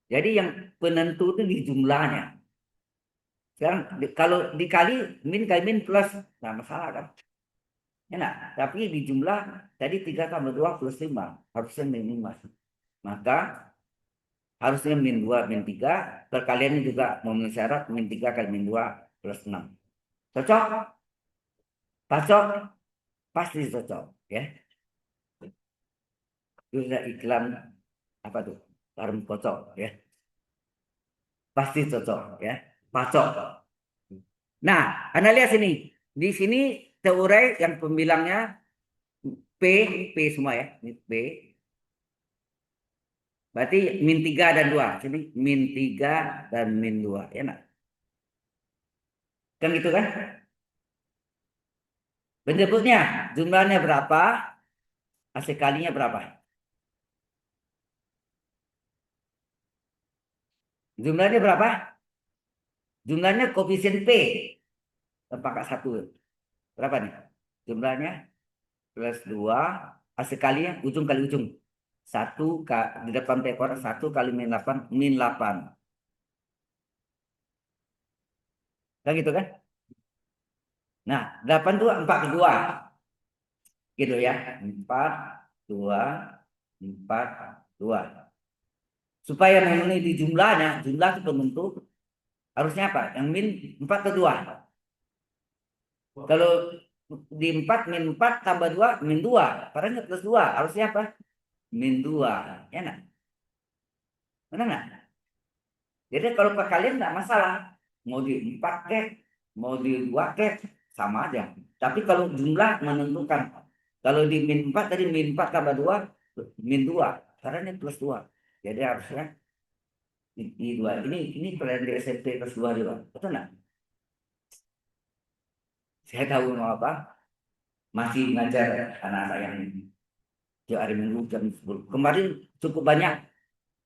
jadi yang penentu itu di jumlahnya sekarang kalau dikali min kali min plus nah masalah kan enak tapi di jumlah tadi 3 tambah 2 plus 5 harusnya min 5 maka harusnya min 2 min 3 perkaliannya juga memenuhi syarat min 3 kali min 2 plus 6 cocok cocok pasti cocok ya itu sudah iklan apa tuh garam kocok ya pasti cocok ya pacok. Nah, Anda lihat sini. Di sini teori yang pembilangnya P, P semua ya. Ini P. Berarti min 3 dan 2. Sini min 3 dan min 2. Ya nak? Kan gitu kan? Penyebutnya jumlahnya berapa? Hasil kalinya berapa? Jumlahnya berapa? Jumlahnya koefisien P. Pangkat 1. Berapa nih? Jumlahnya plus 2. Hasil kalinya ujung kali ujung. Di depan P kurang 1 kali min 8. Min 8. Kan gitu kan? Nah, 8 itu 4 ke 2. Gitu ya. 4, 2, 4, 2. Supaya memenuhi di jumlahnya, jumlah itu penentu, harusnya apa? Yang min 4 ke 2. Kalau di 4 min 4 tambah 2 min 2. Karena ini plus 2. Harusnya apa? Min 2. Enak. Benar nggak? Jadi kalau perkalian nggak masalah. Mau di 4 kek, mau di 2 kek, sama aja. Tapi kalau jumlah menentukan. Kalau di min 4 tadi min 4 tambah 2 min 2. Karena ini plus 2. Jadi harusnya ini 2. Ini pelajaran di SMP plus 2 juga. Betul nggak? Saya tahu mau apa. Masih ngajar anak-anak yang tiap hari Minggu jam 10. Kemarin cukup banyak.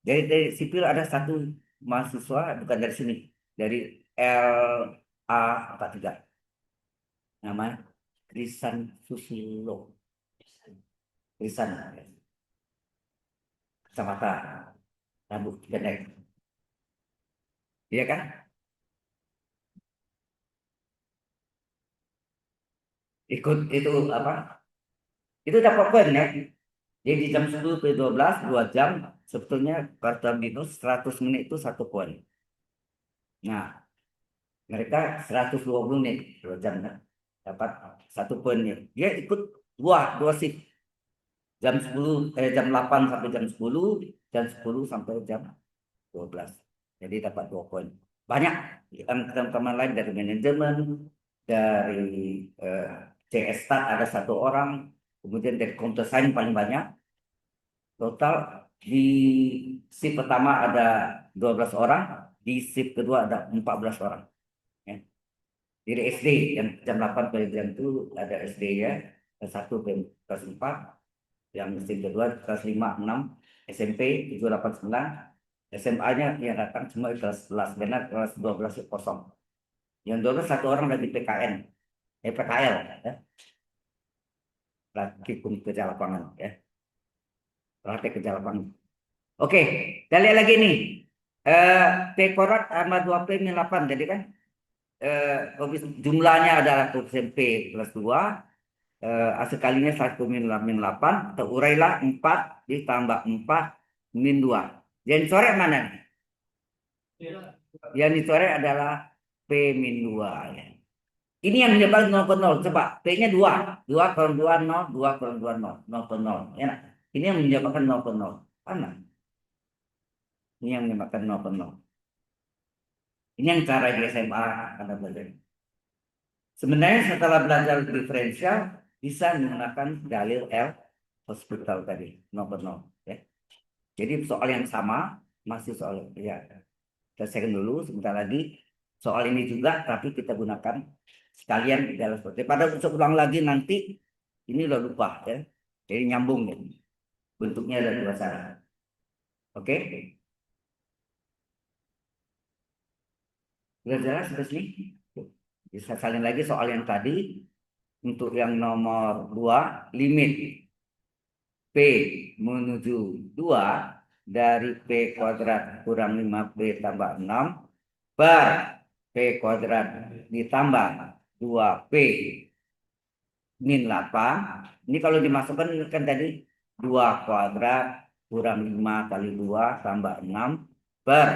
Dari sipil ada satu mahasiswa, bukan dari sini. Dari LA 43. Namanya Krisan Susilo. Krisan. Kacamata. Rambut pendek. Iya kan? Ikut itu apa? Itu dapat poin ya. Jadi jam 10 ke 12, 2 jam. Sebetulnya kata minus 100 menit itu 1 poin. Nah, mereka 120 menit 2 jam kan? Dapat 1 poinnya. Dia ikut dua shift. Jam 8 sampai jam 10 sampai jam 12. Jadi dapat 2 poin. Banyak yang teman-teman lain dari manajemen, dari eh, CS Stat ada 1 orang, kemudian dari counter sign paling banyak. Total di shift pertama ada 12 orang, di shift kedua ada 14 orang. Ya. Dari SD yang jam 8 ke jam itu ada SD ya, kelas 1 ke kelas 4, yang mesin kedua kelas 5, 6, SMP 7, 8, 9, SMA-nya yang datang cuma kelas 11, karena kelas 12 kosong. Yang 12 1 orang lagi PKN, PKL, ya, lagi kerja lapangan, ya, praktek kerja lapangan. Oke, kita lihat lagi nih. P korat sama 2P min 8, jadi kan jumlahnya adalah koefisien P plus 2, hasil kalinya 1 min 8, terurailah 4 ditambah 4 min 2. Yang dicoret mana nih? Yang dicoret adalah P min 2. Ya. Ini yang menyebabkan 0 ke 0. Coba, P-nya 2. 2 kurang 2, 0. 2 kurang 2, 0. 0 ke 0. Ya. Ini yang menyebabkan 0 ke 0. Mana? Ini yang menyebabkan 0 ke 0. Ini yang cara di SMA Anda belajar. Sebenarnya setelah belajar diferensial, bisa menggunakan dalil L hospital tadi. 0 ke 0. Ya. Jadi soal yang sama, masih soal, ya, selesaikan dulu sebentar lagi. Soal ini juga, tapi kita gunakan sekalian di dalam seperti. Pada untuk ulang lagi nanti, ini udah lupa ya. Jadi nyambung ya. Bentuknya ada 2 cara. Oke? Sudah jelas sampai sini? Bisa salin lagi soal yang tadi. Untuk yang nomor 2, limit P menuju 2 dari P kuadrat kurang 5P tambah 6 per P kuadrat ditambah 2P min 8. Ini kalau dimasukkan kan tadi 2 kuadrat kurang 5 kali 2 tambah 6 per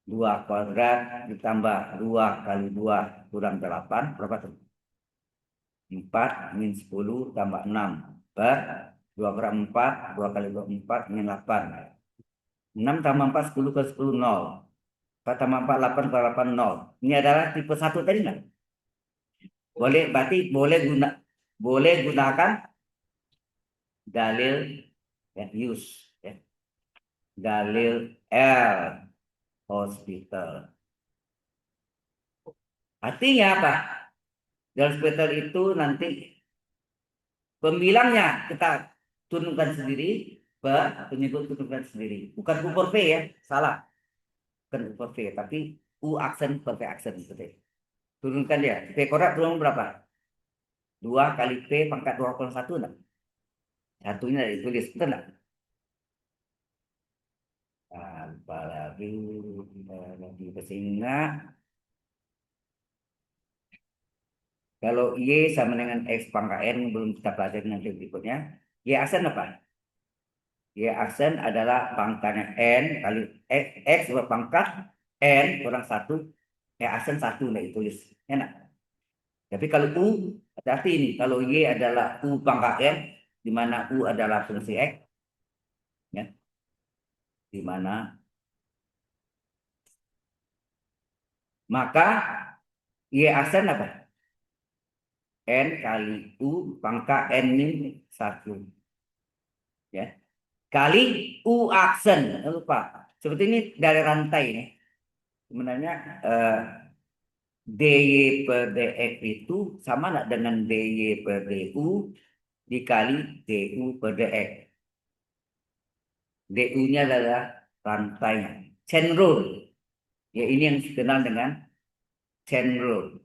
2 kuadrat ditambah 2 kali 2 kurang 8. Berapa tuh? 4 min 10 tambah 6 per 2 per 4, 2 kali 2 4 min 8. 6 tambah 4, 10 ke 10, 0. 4 tambah 4, 8 ke 8, 0. Ini adalah tipe 1 tadi nggak? Boleh, berarti boleh gunakan dalil ya, use ya. Dalil L hospital. Artinya apa? Dalil hospital itu nanti pembilangnya kita turunkan sendiri, penyebut turunkan sendiri. Bukan U per V ya, salah. Bukan U per V, tapi U aksen per V aksen. Betul. Turunkan dia. P korak turun berapa? 2 kali P pangkat 2,1 enggak? Satunya ditulis, betul enggak? Apalagi lagi kesini. Kalau Y sama dengan X pangkat N belum kita pelajari nanti berikutnya. Y aksen apa? Y aksen adalah pangkatnya N kali X berpangkat N kurang 1. Y aksen 1 nggak ditulis. Enak. Tapi kalau U, hati-hati ini. Kalau Y adalah U pangkat N, di mana U adalah fungsi X, ya, di mana maka Y aksen apa? N kali U pangkat N min 1. Ya. Kali U aksen. Jangan lupa. Seperti ini dari rantai ini. Sebenarnya DY per DX itu sama nggak dengan DY per DU dikali DU per DX. DU-nya adalah rantainya. Chain rule. Ya, ini yang dikenal dengan chain rule.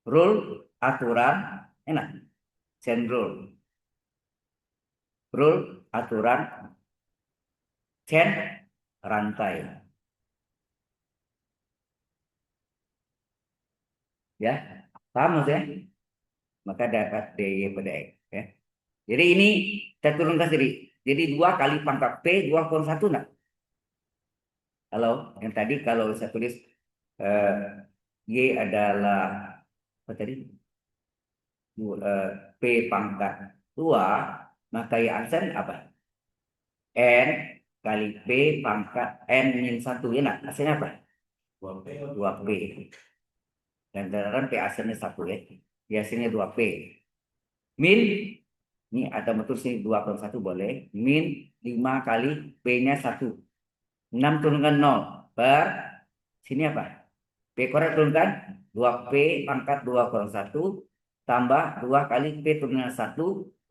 Rule, aturan, enak. Chain rule. Rule, aturan, chain, rantai. Ya, paham maksudnya? Maka dapat DY per DX. Ya. Jadi ini saya turunkan sendiri. Jadi 2 kali pangkat P, 2 kurang 1 enggak? Halo, yang tadi kalau saya tulis eh, Y adalah apa tadi? P pangkat 2, maka Y aksen apa? N kali P pangkat N min 1. Ya enggak? Hasilnya apa? 2P. Dan dalam P aksennya 1 ya. Y hasilnya 2P. Min, ini ada betul sih 2 per 1 boleh. Min 5 kali P-nya 1. 6 turunkan 0 per sini apa? P korek turunkan 2P pangkat 2 kurang 1 tambah 2 kali P turunkan 1,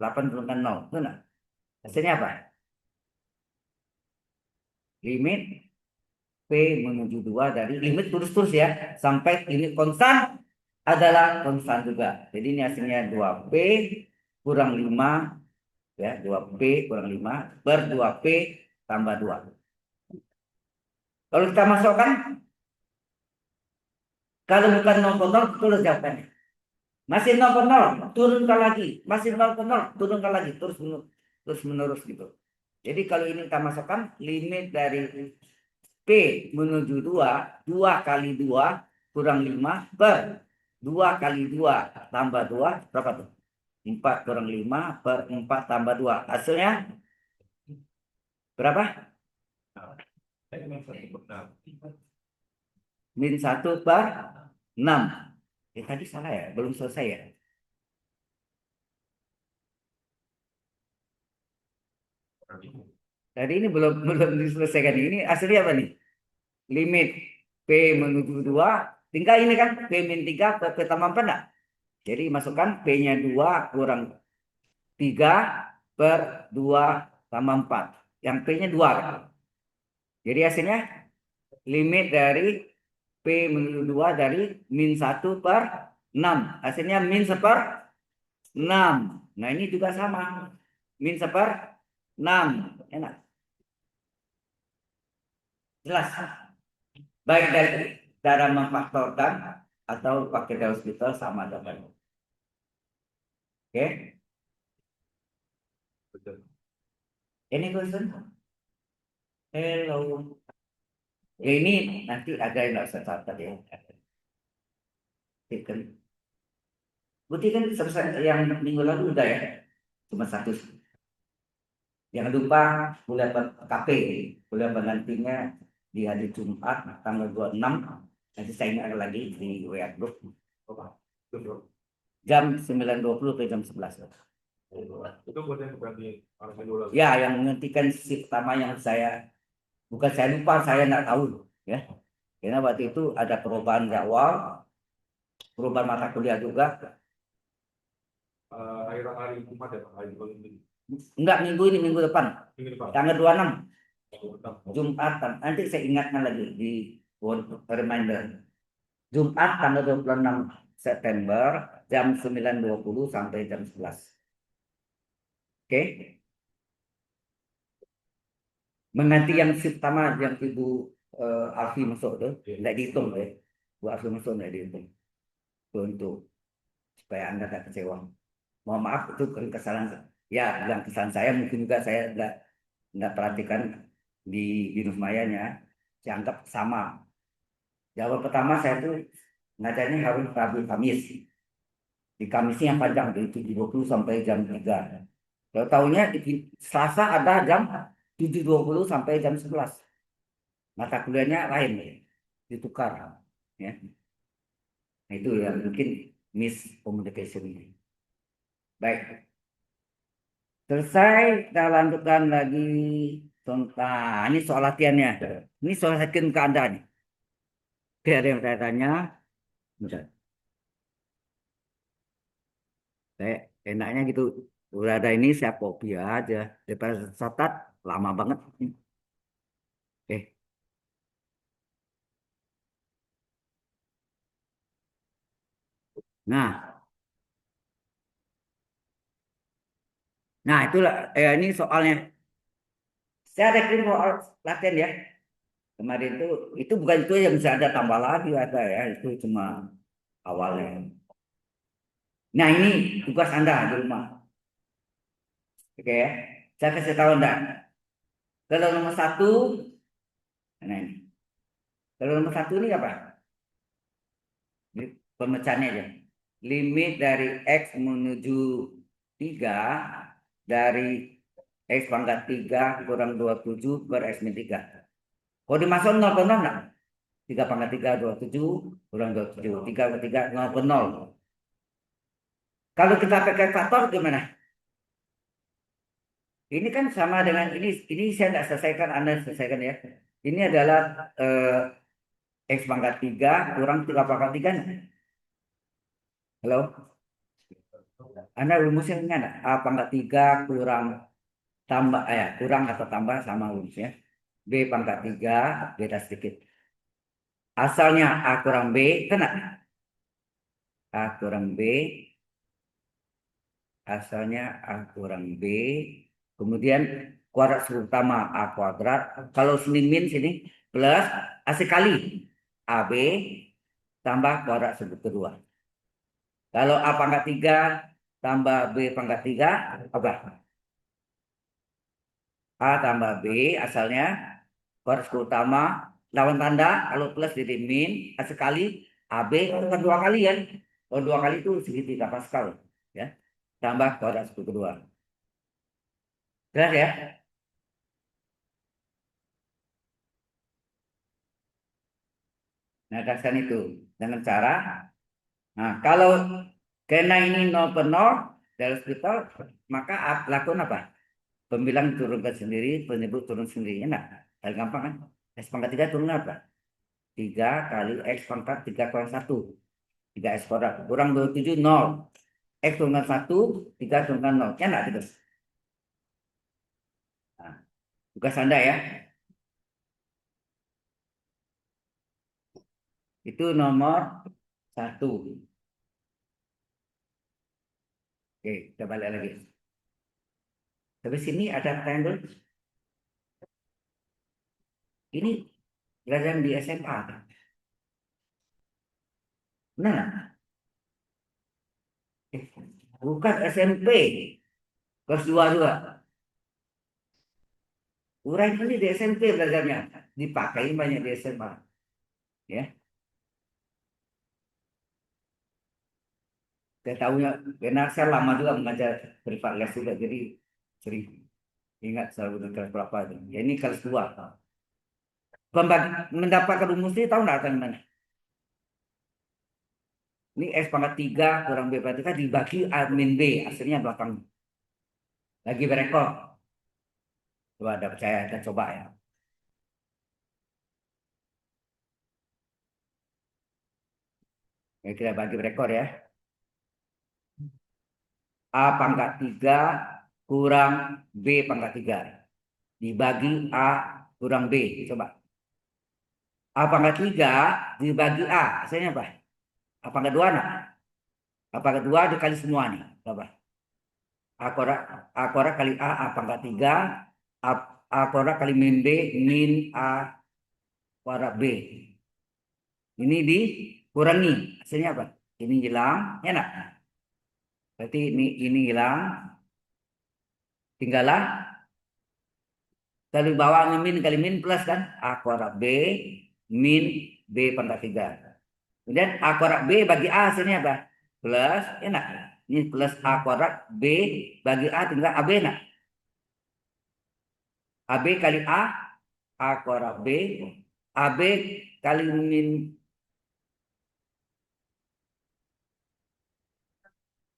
8 turunkan 0. Betul nggak? Hasilnya apa? Limit P menuju 2 dari limit terus-terus ya. Sampai limit konstan adalah konstan juga. Jadi ini hasilnya 2P kurang 5 ya, 2P kurang 5 per 2P tambah 2. Kalau kita masukkan, kalau bukan 0,0, tulis jawabannya. Masih 0,0, turunkan lagi. Masih 0,0, turunkan lagi. Terus menerus gitu. Jadi kalau ini kita masukkan, limit dari P menuju 2, 2 kali 2 kurang 5 per 2 kali 2 tambah 2, berapa tuh? 4 kurang 5 per 4 tambah 2. Hasilnya berapa? Min 1 per 6. Tadi salah ya, belum selesai ya. Tadi ini belum belum diselesaikan. Ini hasilnya apa nih? Limit P menuju 2. Tinggal ini kan P min 3 ke P tambah 4 enggak? Jadi masukkan P-nya 2 kurang 3 per 2 tambah 4. Yang P-nya 2 kan? Jadi hasilnya limit dari P menuju 2 dari min 1 per 6. Hasilnya min 1/6. Nah ini juga sama. Min 1/6. Enak. Jelas. Baik dari cara memfaktorkan atau pakai dari hospital sama jawabannya. Oke. Any question? Hello. Ya ini nanti ada yang nggak usah catat ya. Buktikan. Buktikan selesai yang minggu lalu udah ya. Cuma satu. Jangan lupa kuliah KP. Kuliah pengantinnya di hari Jumat tanggal 26. Nanti saya ingat lagi di WA group. Jam 9.20 ke jam 11. Itu buat yang berarti orang kedua. Ya, yang menghentikan shift pertama yang saya bukan saya lupa, saya nggak tahu ya. Karena waktu itu ada perubahan jadwal, perubahan mata kuliah juga. Akhir hari Jumat ya Pak, hari ini. Enggak, minggu ini, minggu depan. Minggu depan. Tanggal 26 Oh, Jumat. Nanti saya ingatkan lagi di reminder. Jumat tanggal 26 September jam 9.20 sampai jam 11. Oke? Mengganti yang shift pertama yang Ibu Alfi masuk tuh, enggak dihitung ya. Bu Alfi masuk enggak dihitung. Untuk supaya Anda tidak kecewa. Mohon maaf itu kesalahan. Ya, bilang kesalahan saya mungkin juga saya enggak perhatikan di Binus Mayanya. Saya anggap sama. Jawaban pertama saya tuh ngajarnya harus Rabu Kamis. Di Kamisnya yang panjang dari 7.20 sampai jam 3. Kalau tahunya di Selasa ada jam 7.20 sampai jam 11. Mata kuliahnya lain, ditukar. Ya. Nah, itu yang mungkin miscommunication ini. Baik, selesai. Kita lanjutkan lagi. Contoh, ini soal latihannya. Ini soal latihan ke Anda nih. Oke, ada yang tanya. Bentar. Saya enaknya gitu. Udah ada ini saya copy aja. Daripada catat lama banget. Oke. Nah, itulah ini soalnya. Saya ada kirim soal latihan ya. Kemarin itu bukan itu yang bisa ada tambah lagi ada ya. Itu cuma awalnya. Nah, ini tugas Anda di rumah. Oke ya. Saya kasih tahu Anda. Kalau nomor satu, nah ini. Kalau nomor satu ini apa? Ini pemecahannya aja. Limit dari X menuju 3 dari X pangkat 3 kurang 27 per X min 3. Kalau dimasuk 0 ke 0 enggak? 3 pangkat 3, 27 kurang 27. 3 ke 3, 0 ke 0. Kalau kita pakai faktor gimana? Ini kan sama dengan ini saya tidak selesaikan, Anda selesaikan ya. Ini adalah X pangkat 3 kurang 3 pangkat 3. Halo? Anda rumusnya ingat nggak? A pangkat 3 kurang tambah kurang atau tambah sama rumusnya. B pangkat 3 beda sedikit. Asalnya A kurang B, kena. A kurang B, asalnya A kurang B. Kemudian kuadrat utama A kuadrat. Kalau sini min sini plus A sekali AB tambah kuadrat sebut kedua. Kalau A pangkat 3 tambah B pangkat 3 apa? A tambah B asalnya garis utama lawan tanda kalau plus jadi min sekali AB kan dua kali ya. Kalau dua kali itu segitiga Pascal ya. Tambah kuadrat sekutu kedua. Jelas ya? Nah, dasarkan itu dengan cara kalau karena ini 0 per 0 dari hospital maka lakukan apa? Pembilang turunkan sendiri, penyebut turun sendiri. Enak. Paling gampang kan? X pangkat 3 turun apa? 3 kali X pangkat 3 kurang 1. 3 X kuadrat. Kurang 27, 0. X turunkan 1, 3 turunkan 0. Ya enggak gitu? Nah, tugas Anda ya. Itu nomor 1. Oke, kita balik lagi. Tapi sini ada triangle. Ini pelajaran di SMA. Nah, eh, bukan SMP. Kelas 2 juga. Uraian ini di SMP belajarnya. Dipakai banyak di SMA. Ya, saya tahunya karena saya lama juga mengajar privat les juga. Jadi sering ingat selalu dengan kelas berapa itu. Ya ini kelas 2. Mendapatkan rumus ini tahu nggak teman? Ini X pangkat 3 kurang B pangkat 3 dibagi A min B. Hasilnya belakang. Lagi berekor. Coba ada percaya, kita coba ya. Ya, kita bagi berekor ya. A pangkat 3 kurang B pangkat 3. Dibagi A kurang B. Coba. A pangkat 3 dibagi A. Hasilnya apa? A pangkat 2 nah. A pangkat 2 dikali semua nih. Coba. A kuadrat kali A pangkat 3. A, A kuadrat kali min B min A kuadrat B. Ini dikurangi. Hasilnya apa? Ini hilang. Ya enggak? Berarti ini hilang. Tinggallah kali bawah min kali min plus kan. A kuadrat B min B pangkat 3. Kemudian A kuadrat B bagi A hasilnya apa? Plus, enak. Ini plus A kuadrat B bagi A tinggal AB nak. AB kali A kuadrat B, AB kali min.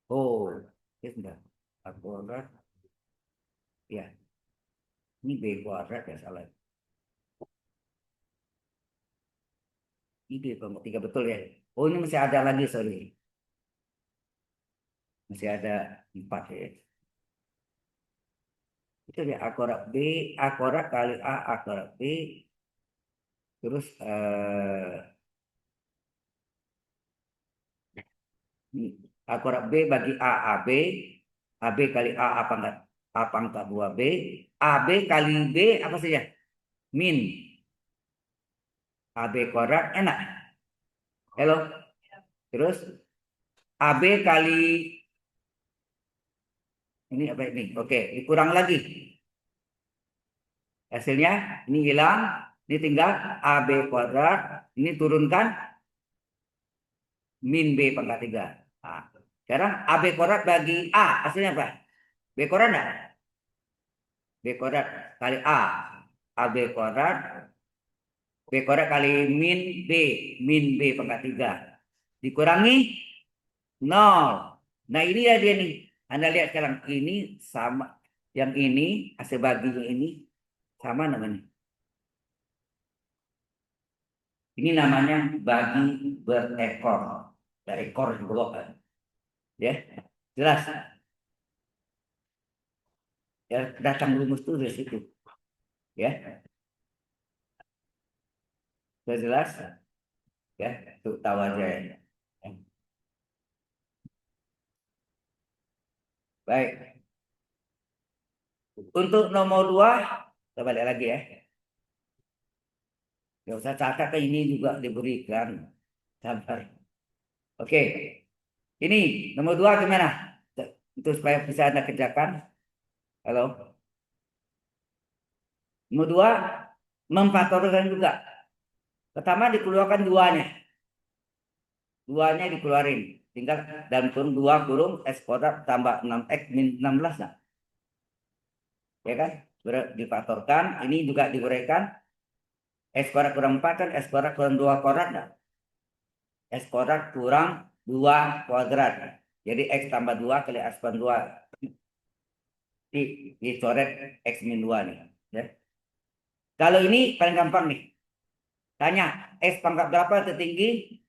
Oh, ya sudah. A kuadrat, ya. Ini B kuadrat ya salah. Ini B pangkat 3 betul ya. Oh ini masih ada lagi sorry. Masih ada 4 ya. Itu ya A kuadrat kali A kuadrat B. Terus A kuadrat B bagi AB. AB kali A pangkat 2B. AB kali B apa saja? Min. AB kuadrat enak. Halo. Terus AB kali ini apa ini? Oke, dikurang lagi. Hasilnya ini hilang. Ini tinggal AB kuadrat. Ini turunkan min B pangkat 3. Nah, sekarang AB kuadrat bagi A. Hasilnya apa? B kuadrat enggak? B kuadrat kali A. AB kuadrat. B kuadrat kali min B. Min B pangkat 3. Dikurangi 0. Nah ini ya dia nih. Anda lihat sekarang. Ini sama. Yang ini, hasil baginya ini. Sama namanya. Ini namanya bagi berekor. Berekor blok. Ya, jelas. Ya, datang rumus itu dari situ. Ya, sudah jelas. Ya, untuk tahu aja ya. Baik. Untuk nomor 2, kita balik lagi ya. Gak usah catat, ini juga diberikan. Sabar. Oke. Ini nomor 2 gimana? Itu supaya bisa Anda kerjakan. Halo. Nomor 2, memfaktorkan juga. Pertama dikeluarkan duanya. Duanya dikeluarin. Tinggal dalam kurung 2 kurung S kuadrat tambah 6X min 16. Nah. Ya kan? Difaktorkan. Ini juga diuraikan. S kuadrat kurang 4 kan S kuadrat kurang 2 kuadrat. Nah. S kuadrat kurang 2 kuadrat. Jadi X tambah 2 kali X kurang 2. Dicoret X min 2 nih. Ya. Kalau ini paling gampang nih. Tanya, X pangkat berapa tertinggi?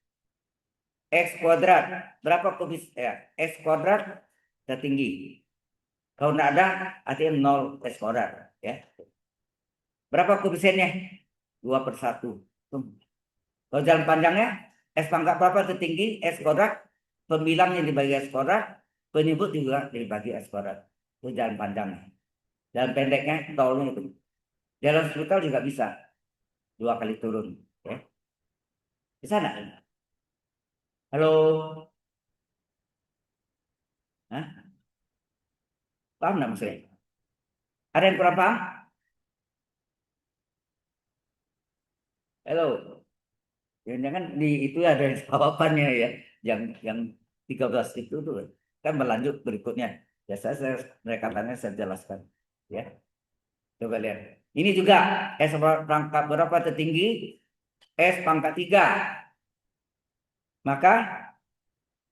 X kuadrat. Berapa kubis? Ya, X kuadrat tertinggi. Kalau tidak ada, artinya 0 X kuadrat. Ya. Berapa kubisennya? 2/1. Kalau jalan panjangnya, S pangkat berapa tertinggi? S kuadrat. Pembilangnya dibagi S kuadrat. Penyebut juga dibagi S kuadrat. Itu jalan panjangnya. Jalan pendeknya, tolnya itu. Jalan hospital juga bisa. 2 kali turun. Ya. Di sana. Halo. Hah? Paham nggak maksudnya? Ada yang kurang paham? Halo. Jangan di itu ada jawabannya ya. Yang 13 itu tuh kan berlanjut berikutnya. Ya saya rekapannya saya jelaskan. Ya. Coba lihat. Ini juga S pangkat berapa tertinggi? S pangkat 3. Maka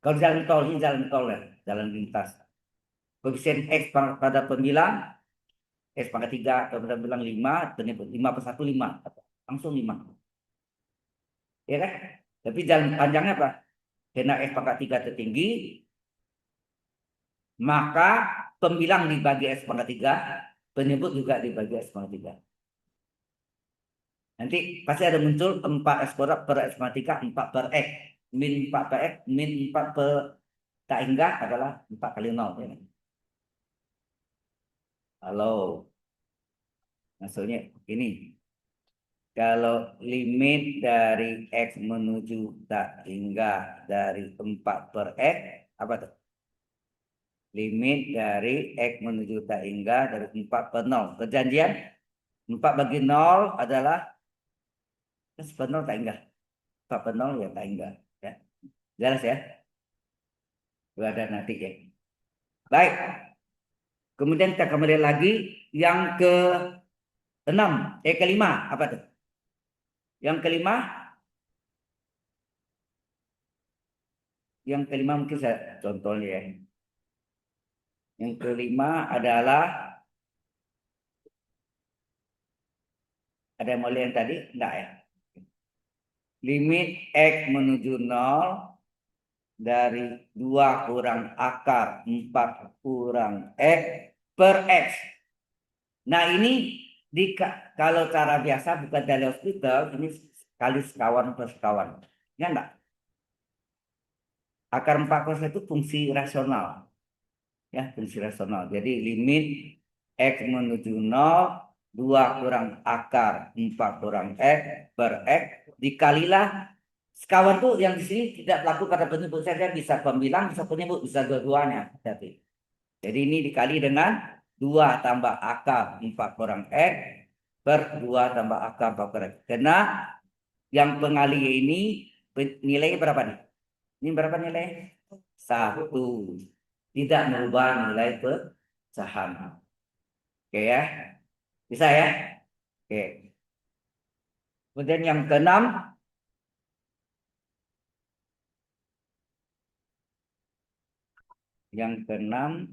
kalau jalan tol ini jalan tol ya, jalan lintas. Koefisien X pada pembilang S pangkat 3 atau pembilang 5, 5/1 5. Langsung 5. Ya kan? Tapi jalan panjangnya apa? Karena S pangkat 3 tertinggi, maka pembilang dibagi S pangkat 3, penyebut juga dibagi S pangkat 3. Nanti pasti ada muncul 4 S kuadrat per S pangkat 3, 4 per X. Min 4 per X, min 4 per tak hingga adalah 4 kali 0. Ya. Halo. Maksudnya ini. Kalau limit dari X menuju tak hingga dari 4 per X, apa tuh? Limit dari X menuju tak hingga dari 4 per 0. Perjanjian 4 bagi 0 adalah 0 tak hingga. 4 per 0 ya tak hingga. Ya. Jelas ya? Dua dan nanti ya. Baik. Kemudian kita kembali lagi yang ke enam, kelima apa tuh? Yang kelima, mungkin saya contohnya ya. Yang kelima adalah ada yang mau lihat yang tadi? Enggak ya? Limit X menuju 0 dari 2 kurang akar 4 kurang X per X. Nah ini kalau cara biasa bukan dari hospital, ini kali sekawan per sekawan. Ya enggak? Akar 4 kurang itu fungsi rasional. Ya, fungsi rasional. Jadi limit X menuju 0, 2 kurang akar 4 kurang X per X dikalilah sekawan tuh yang di sini tidak berlaku pada penyebut saja, bisa pembilang, bisa penyebut, bisa dua-duanya. Jadi ini dikali dengan 2 tambah akar 4 kurang X per 2 tambah akar 4 kurang X. Karena yang pengali ini nilainya berapa nih? Ini berapa nilai? 1. Tidak merubah nilai pecahan. Oke ya. Bisa ya? Oke. Kemudian yang keenam, yang keenam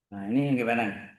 nah ini gimana?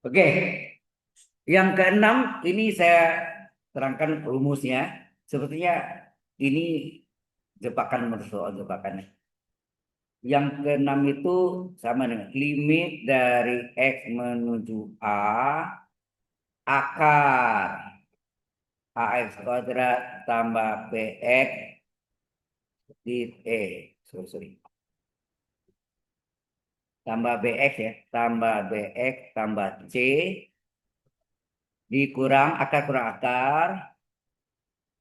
Oke. Yang keenam ini saya terangkan rumusnya. Sepertinya ini jebakan menurut soal jebakannya. Yang keenam itu sama dengan limit dari X menuju A akar AX kuadrat tambah BX di sorry. Tambah BX ya, tambah BX tambah C dikurang akar kurang akar.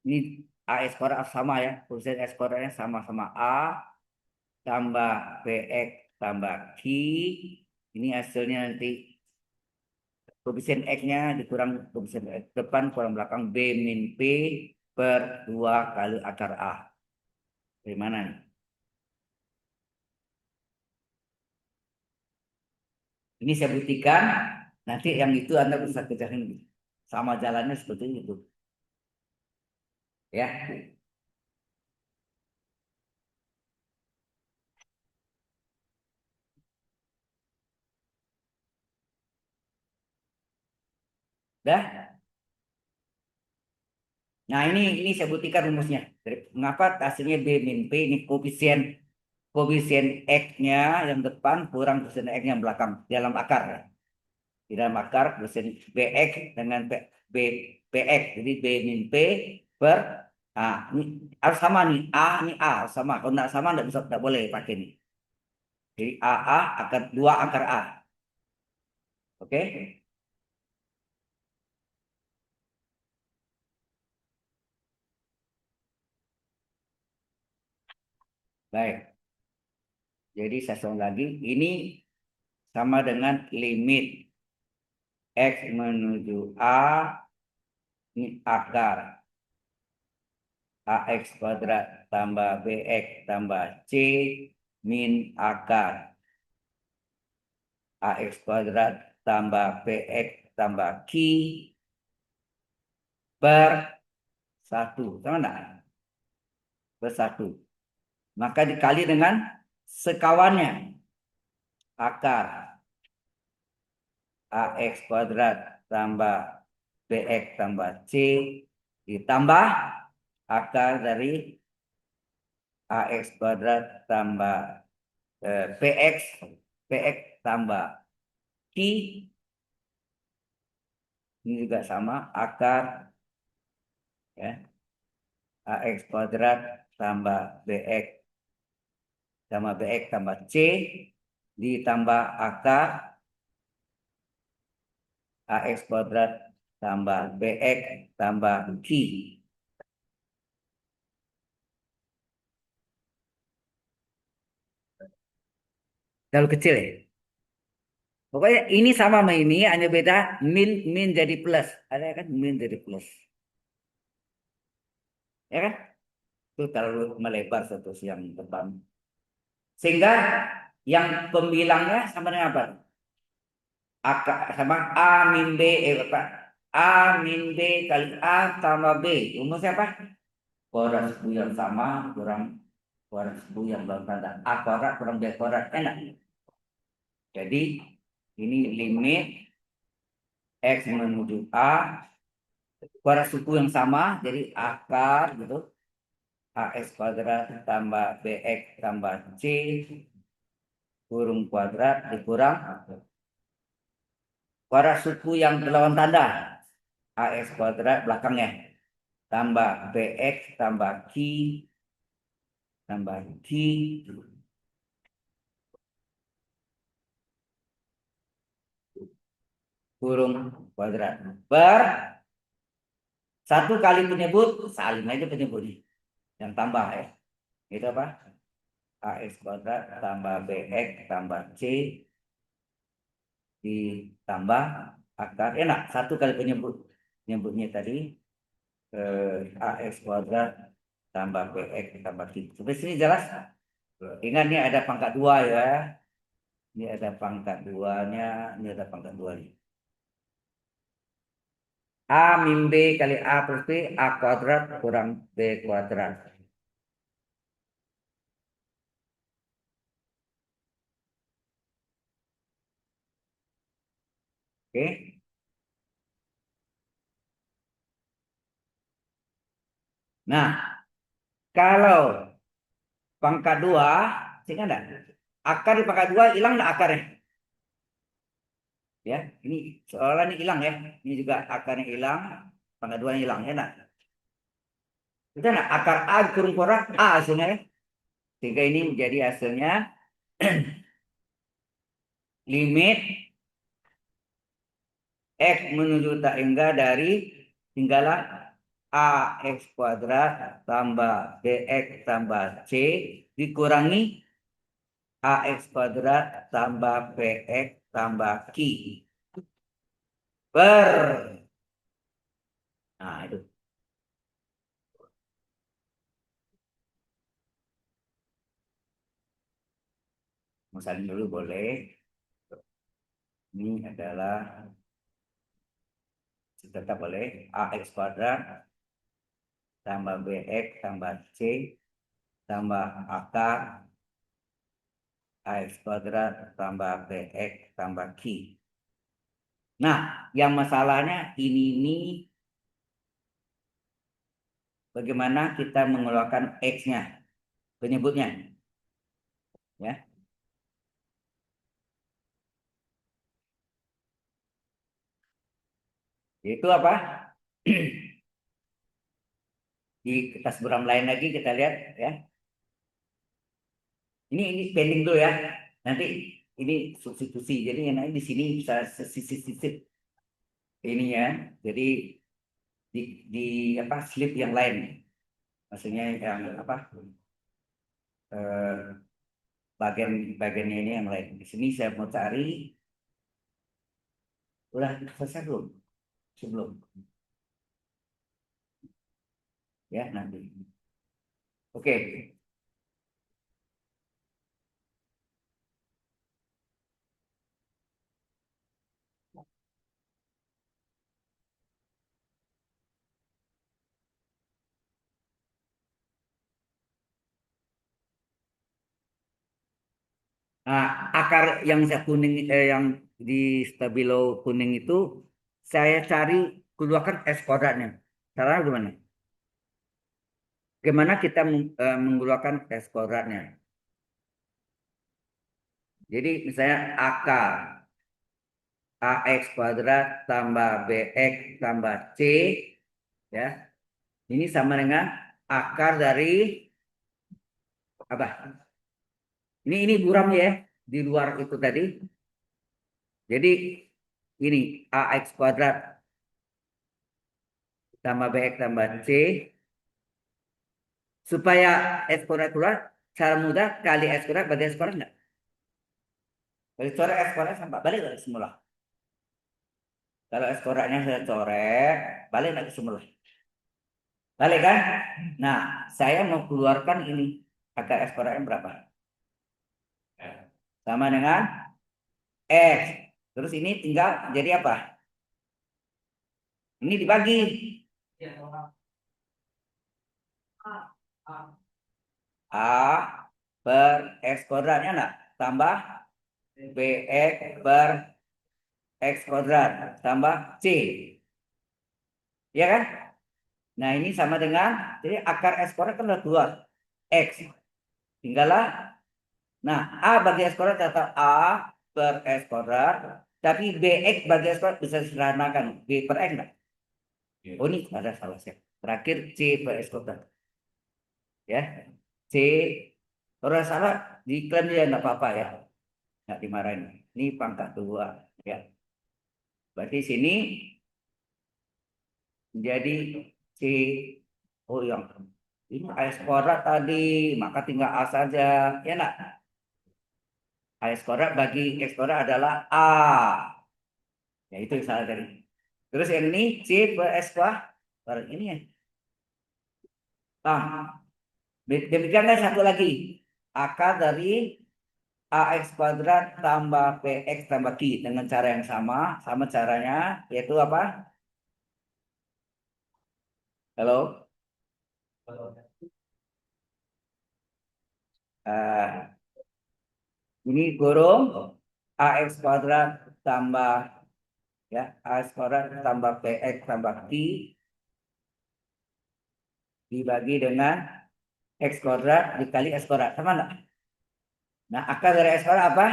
Ini AX kuadrat sama ya, koefisien X kuadratnya sama-sama A tambah BX tambah Q. Ini hasilnya nanti koefisien X-nya dikurang koefisien X depan kurang belakang B min P per 2 kali akar A. Dari mana nih? Ini saya buktikan, nanti yang itu Anda bisa kerjakan sama jalannya seperti itu. Ya, dah. Nah, ini saya buktikan rumusnya. Mengapa hasilnya B min P ini koefisien X-nya yang depan kurang koefisien X yang belakang di dalam akar. Di dalam akar koefisien BX dengan B, BX. Jadi B min P per ini harus sama nih. Ini A harus sama. Kalau tidak sama tidak boleh pakai ini. Jadi AA akar 2 akar A. Oke? Baik. Jadi saya ulang lagi, ini sama dengan limit X menuju A, ini akar AX kuadrat tambah BX tambah C min akar AX kuadrat tambah BX tambah Q per 1. Sama enggak? Per 1. Maka dikali dengan sekawannya. Akar AX kuadrat tambah BX tambah C ditambah akar dari AX kuadrat tambah PX tambah Q. Ini juga sama akar ya, AX kuadrat tambah BX tambah C ditambah akar AX kuadrat tambah BX tambah Q. Terlalu kecil ya. Pokoknya ini sama ini hanya beda min min jadi plus. Ada kan min jadi plus. Ya kan? Itu terlalu melebar satu yang depan. Sehingga yang pembilangnya sama dengan apa? Sama A min B apa? A min B kali A tambah B. Rumusnya apa? Kuadrat yang sama kurang kuadrat yang dalam tanda A kuadrat kurang B kuadrat. Enak. Jadi ini limit X menuju A kuadrat suku yang sama jadi akar gitu AX kuadrat tambah BX tambah C kurung kuadrat dikurang kuadrat suku yang berlawan tanda AX kuadrat belakangnya tambah BX tambah Q kurung kuadrat per satu kali penyebut salin aja penyebutnya yang tambah ya itu apa AX kuadrat tambah BX tambah C ditambah akar enak satu kali penyebutnya tadi AX kuadrat tambah BX tambah Q. Sampai sini jelas? Ingat ini ada pangkat 2 ya. Ini ada pangkat 2-nya, ini ada pangkat 2-nya. A min B kali A plus B, A kuadrat kurang B kuadrat. Oke. Nah, kalau pangkat 2, ingat enggak? Akar di pangkat 2 hilang enggak akarnya? Ya, ini seolah ini hilang ya. Ini juga akarnya hilang, pangkat 2 hilang ya enggak? Itu enggak akar A kurung kuadrat A hasilnya ya. Sehingga ini menjadi hasilnya limit X menuju tak hingga dari tinggalan AX kuadrat tambah BX tambah C dikurangi AX kuadrat tambah BX tambah Q per nah itu misalnya dulu boleh ini adalah tetap boleh AX kuadrat tambah BX tambah C tambah akar AX kuadrat tambah BX tambah Q. Nah, yang masalahnya ini bagaimana kita mengeluarkan X-nya, penyebutnya, ya. Itu apa? Di kertas buram lain lagi kita lihat, ya. Ini pending dulu ya. Nanti ini substitusi. Jadi yang lain di sini bisa sisip ini ya. Jadi di apa slip yang lain, maksudnya yang apa? Eh, bagiannya ini yang lain. Di sini saya mau cari, udah selesai belum? Sebelum, ya nanti. Oke. Nah, akar yang saya kuning, yang di stabilo kuning itu, saya cari keluarkan es kodratnya. Caranya gimana? Gimana kita mengeluarkan es kodratnya? Jadi misalnya akar AX kuadrat tambah BX tambah C, ya. Ini sama dengan akar dari apa? Ini buram ya, di luar itu tadi. Jadi ini AX kuadrat tambah BX tambah C, supaya S kuadrat keluar, cara mudah kali S kuadrat bagi S kuadrat enggak? Bagi coret S kuadrat sampai balik lagi semula. Kalau S kuadratnya saya coret, balik lagi semula. Balik kan? Nah, saya mau keluarkan ini. Akar S kuadratnya berapa? Sama dengan S. Terus ini tinggal jadi apa? Ini dibagi. A per X kuadratnya enggak? Tambah BX per X kuadrat. Tambah C. Ya kan? Nah, ini sama dengan, jadi akar S kuadrat kan udah keluar. X. Tinggallah, nah, A bagi S kuadrat atau A per S kuadrat. Tapi BX bagi S kuadrat bisa disederhanakan. B per X enggak? Oh, ini ada salah saya. Terakhir C per S kuadrat. Ya. C. Kalau salah, diklaim dia enggak apa-apa ya. Nggak dimarahin. Ini pangkat 2. Ya. Berarti sini jadi C. Oh, yang ini A S kuadrat tadi, maka tinggal A saja. Ya nak? A S kuadrat bagi X kuadrat adalah A. Ya itu yang salah tadi. Terus yang ini C per S kuadrat ini ya. Ah, demikianlah satu lagi. Akar dari AX kuadrat tambah PX tambah Q dengan cara yang sama caranya, yaitu apa? Halo? Eh, ini kurung AX kuadrat tambah, ya, AX kuadrat tambah PX tambah Q dibagi dengan X kuadrat dikali S kuadrat. Sama enggak? Nah, akar dari S kuadrat apa?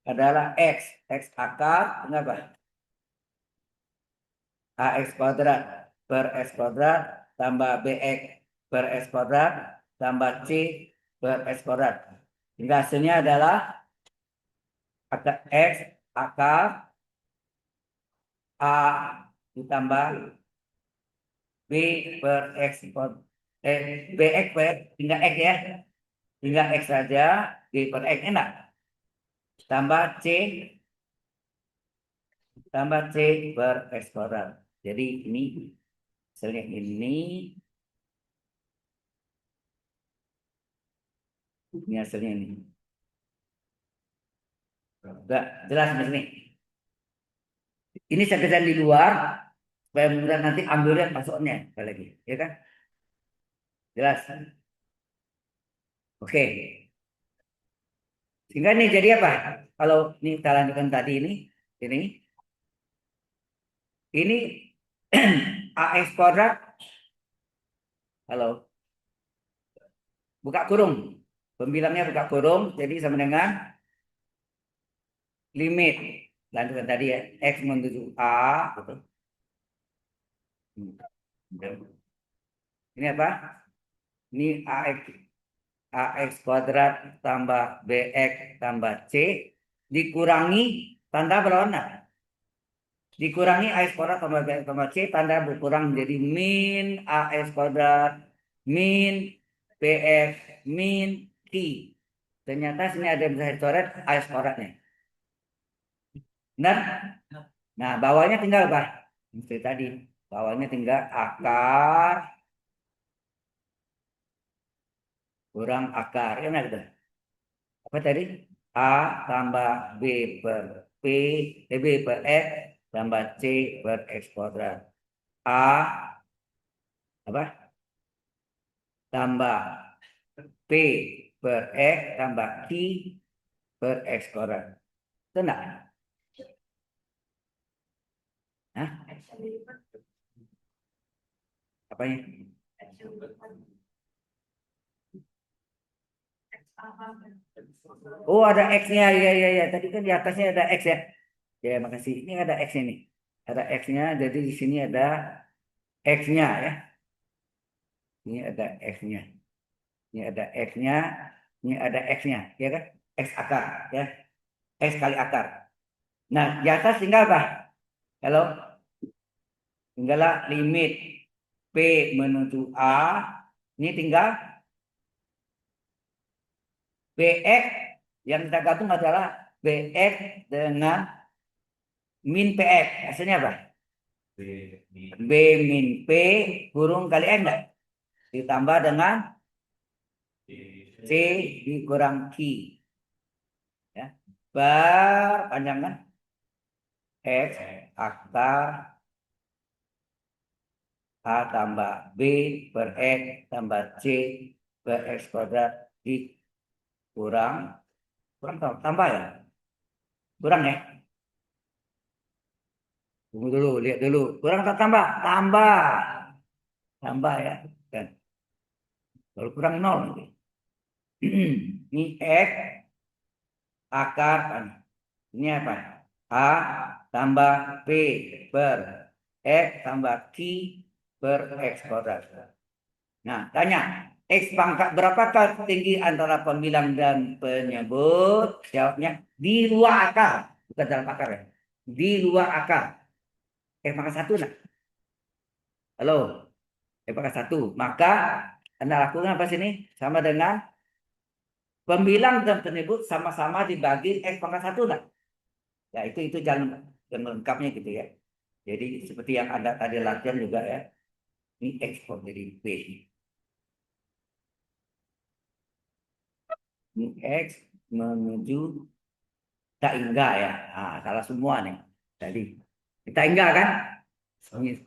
Adalah X. X akar, kenapa? AX kuadrat per S kuadrat tambah BX per S kuadrat tambah C per S kuadrat. Hingga hasilnya adalah akar X akar A ditambah B per X kuadrat. BX per tinggal X ya. Tinggal X saja, B per X enak. Tambah C per X kuadrat. Jadi ini hasilnya ini hasilnya ini. Enggak jelas di sini. Ini saya kerjain di luar supaya mudah nanti ambilnya masuknya sekali lagi, ya kan? Jelas. Oke. Sehingga ini jadi apa? Kalau ini kita lanjutkan tadi ini ini AX kuadrat. Halo, buka kurung. Pembilangnya buka kurung, jadi sama dengan limit. Lanjutkan tadi ya, X menuju A. Gitu. Ini apa? Ini AX kuadrat tambah BX tambah C dikurangi tanda berwarna. Dikurangi AX kuadrat tambah BX tambah C, tanda berkurang menjadi min AX kuadrat min BX min Q Ki. Ternyata sini ada yang bisa dicoret AS koordinatnya. Benar? Nah, bawahnya tinggal apa? Seperti tadi. Bawahnya tinggal akar kurang akar. Ya, benar, betul. Apa tadi? A tambah B per P, B per X tambah C per X kuadrat. A apa? Tambah P per X tambah Q per X kuadrat. Itu enggak? Hah? Apanya? Oh, ada X-nya. Ya, ya, ya. Tadi kan di atasnya ada X ya. Ya, makasih. Ini ada X-nya nih. Ada X-nya. Jadi di sini ada X-nya ya. Ini ada X-nya. Ini ada X-nya. Ini ada X-nya. Ya kan? X akar. Ya. X kali akar. Nah, di atas tinggal apa? Kalau tinggallah limit P menuju A. Ini tinggal BX. Yang kita gabung adalah BX dengan min PX. Hasilnya apa? B min P kurung kali N enggak? Ditambah dengan C dikurang Q. Ya. Perpanjangan X akar A tambah B per X tambah C per X kuadrat dikurang tambah ya? Kurang ya? Tunggu dulu, lihat dulu. Kurang tak tambah? Tambah. Tambah ya. Dan kalau kurang nol nanti. Ini X akar kan. Ini apa? A tambah P per X tambah Q per X kuadrat. Nah, tanya. X pangkat berapakah tinggi antara pembilang dan penyebut? Jawabnya di luar akar. Bukan dalam akar ya. Di luar akar. X pangkat 1 nah. Halo. X pangkat 1. Maka Anda lakukan apa sini? Sama dengan pembilang dan penyebut sama-sama dibagi X pangkat 1 nah. Ya, itu jalan yang lengkapnya gitu ya. Jadi seperti yang Anda tadi latihan juga ya. Ini ekspor dari B. Ini X menuju tak hingga ya. Nah, salah semua nih. Tadi kita hingga kan? Ini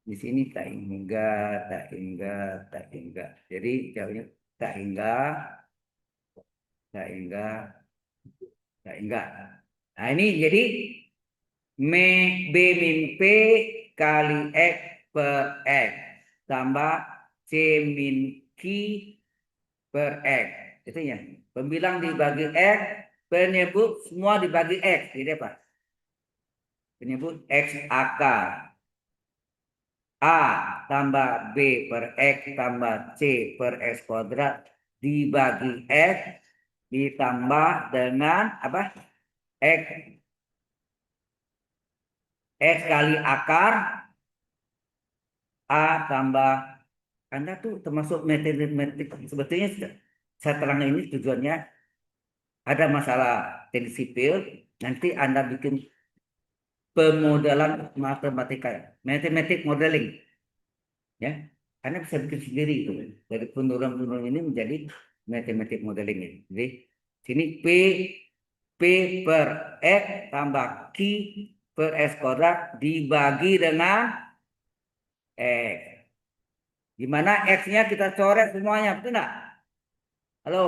di sini tak hingga, tak hingga, tak hingga. Jadi jawabnya tak hingga, tak hingga, tak hingga. Nah ini jadi B min P kali X per X tambah C min Q per X. Itu ya. Pembilang dibagi X, penyebut semua dibagi X. Jadi apa? Penyebut X akar. A tambah B per X tambah C per X kuadrat dibagi X ditambah dengan apa? X X kali akar A tambah Anda tuh termasuk matematik sebetulnya saya terang ini tujuannya ada masalah teknik sipil nanti Anda bikin pemodelan matematika matematik modeling ya Anda bisa bikin sendiri itu dari penurunan ini menjadi matematik modeling ini jadi sini P per X tambah Q per S kuadrat dibagi dengan X di mana X-nya kita coret semuanya, betul nggak? Halo,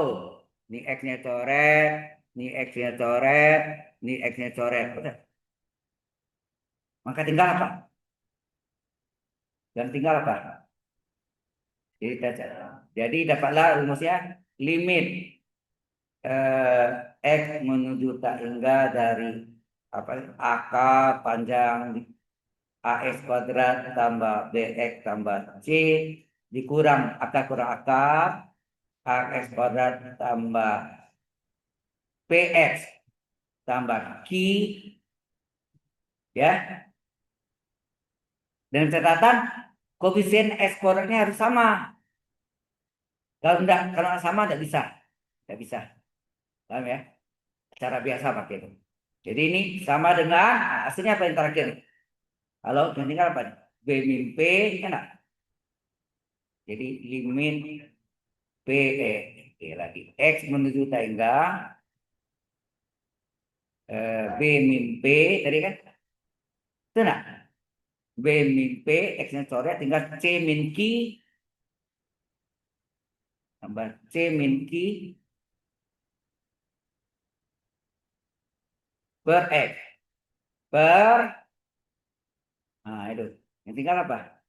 ini X-nya coret, ini X-nya coret, ini X-nya coret. Udah. Maka tinggal apa? Dan tinggal apa? Jadi dapatlah rumusnya limit X menuju tak hingga dari apa akar panjang AX kuadrat tambah BX tambah C dikurang akar kurang akar AX kuadrat tambah PX tambah Q ya dengan catatan koefisien X kuadratnya harus sama kalau enggak sama enggak bisa Tidak bisa. Paham ya? Cara biasa pakai itu. Jadi ini sama dengan hasilnya apa yang terakhir? Kalau yang tinggal apa? B min P, enak. Jadi limit P, lagi. X menuju tengah, B min P, tadi kan? Itu nak. B min P, X-nya coret, tinggal C min Q, tambah C min Q per X. Per, nah itu. Yang tinggal apa?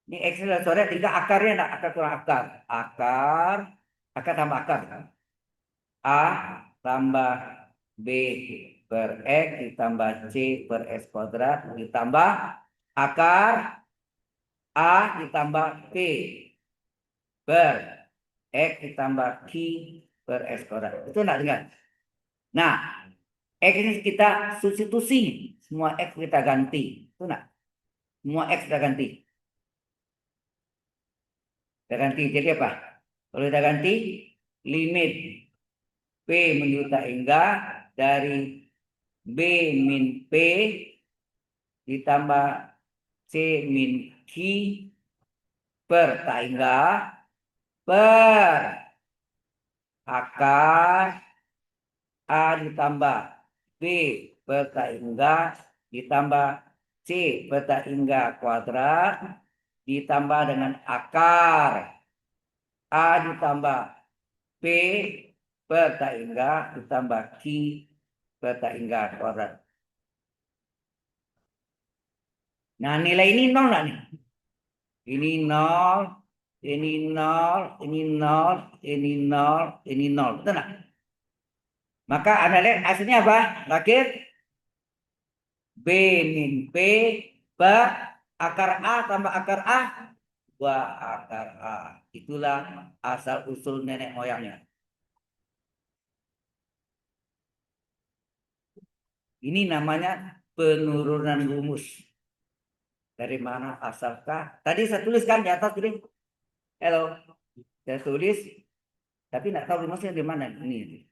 Ini X sudah coret, tinggal akarnya nak. Akar kurang akar. Akar tambah akar. A tambah B per X ditambah C per X kuadrat ditambah akar A ditambah P per X ditambah Q per X kuadrat. Itu enggak dengar? Nah, X ini kita substitusi. Semua X kita ganti. Itu enggak? Semua X kita ganti. Kita ganti. Jadi apa? Kalau kita ganti, limit P menuju tak hingga dari B min P ditambah C min Q per tak hingga per akar A ditambah B per tak hingga ditambah C per tak hingga kuadrat ditambah dengan akar A ditambah P per tak hingga ditambah Q per tak hingga kuadrat. Nah, nilai ini nol nggak nih? Ini nol, ini nol, ini nol, ini nol, ini nol. Betul nggak? Maka Anda lihat hasilnya apa? Terakhir, B min P per akar A tambah akar A. 2 akar A. Itulah asal usul nenek moyangnya. Ini namanya penurunan rumus. Dari mana asalkah? Tadi saya tuliskan di atas ini. Hello. Saya tulis, tapi nggak tahu rumusnya di mana. Ini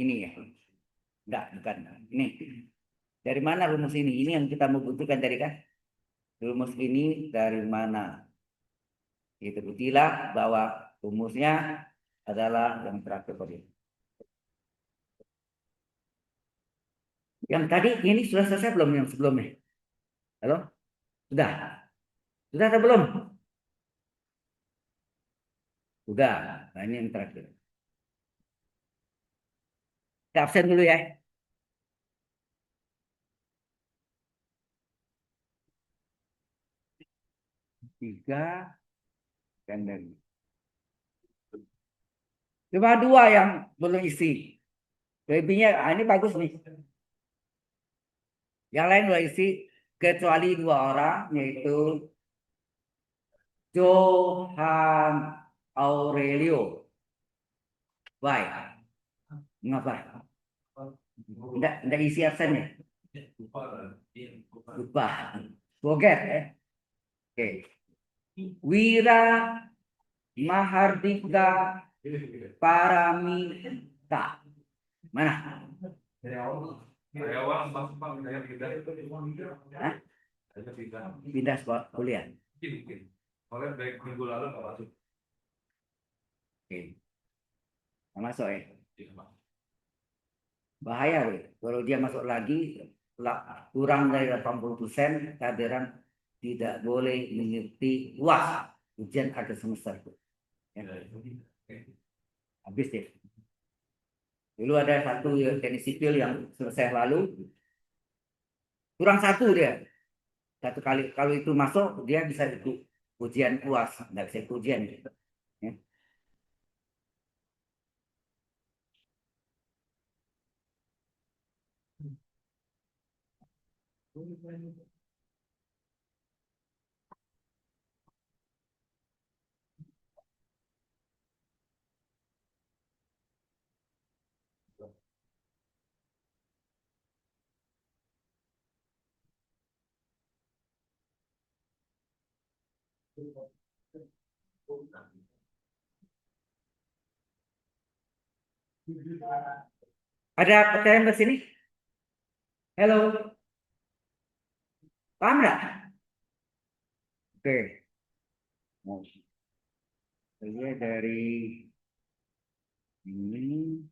ya. Enggak, bukan. Ini. Dari mana rumus ini? Ini yang kita mau butuhkan tadi kan? Rumus ini dari mana? Itu buktilah bahwa rumusnya adalah yang terakhir tadi. Yang tadi ini sudah selesai belum yang sebelumnya? Halo? Sudah? Sudah atau belum? Sudah. Nah, ini yang terakhir. Kita absen dulu ya. Tiga dan cuma dua yang belum isi. Lebihnya, ini bagus nih. Yang lain udah isi kecuali dua orang, yaitu Johan Aurelio. Why? Mengapa? Enggak isi absennya. Lupa. Forget ya. Oke. Wira Mahardika Paramita. Mana? Karyawan Bang saya pindah itu Hah? saya pindah. Pindah sekolah kuliah. Mungkin. Oleh baik minggu lalu nggak masuk. Oke. Nggak masuk ya. Iya, Bang. Bahaya loh. Kalau dia masuk lagi kurang dari 80% kehadiran tidak boleh mengerti luas ujian akhir semester. Ya. Habis deh. Dulu ada satu teknik sipil yang selesai lalu kurang satu dia. Satu kali kalau itu masuk dia bisa ikut ujian UAS, nggak bisa ikut ujian. Ya. Ada pertanyaan ke sini? Halo, paham nggak? Oke. Mau saya dari ini.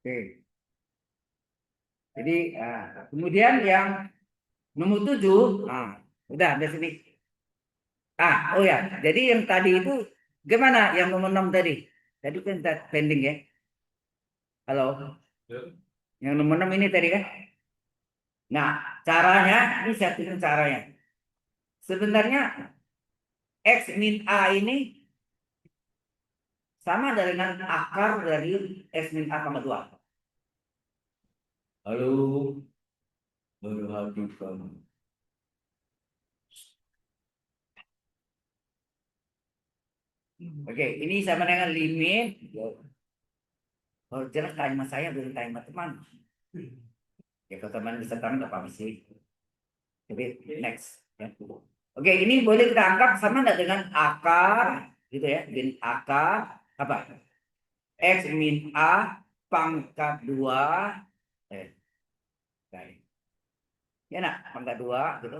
Oke. Jadi kemudian yang nomor 7, udah di sini. Oh ya, jadi yang tadi itu gimana? Yang nomor 6 tadi? Tadi kan pending ya. Halo, yang nomor 6 ini tadi kan? Nah, caranya, ini saya tunjuk caranya. Sebenarnya X min A ini sama dengan akar dari X min A tambah 2. Halo, perhatikan. Oke, ini sama dengan limit. Oh, jelas tanya saya bukan tanya teman. Ya kalau teman bisa tahu nggak apa-apa sih. Jadi next. Ya. Oke, ini boleh kita anggap sama nggak dengan akar, gitu ya? Min akar apa? X min A pangkat 2. Baik. Ya nak, pangkat 2 gitu.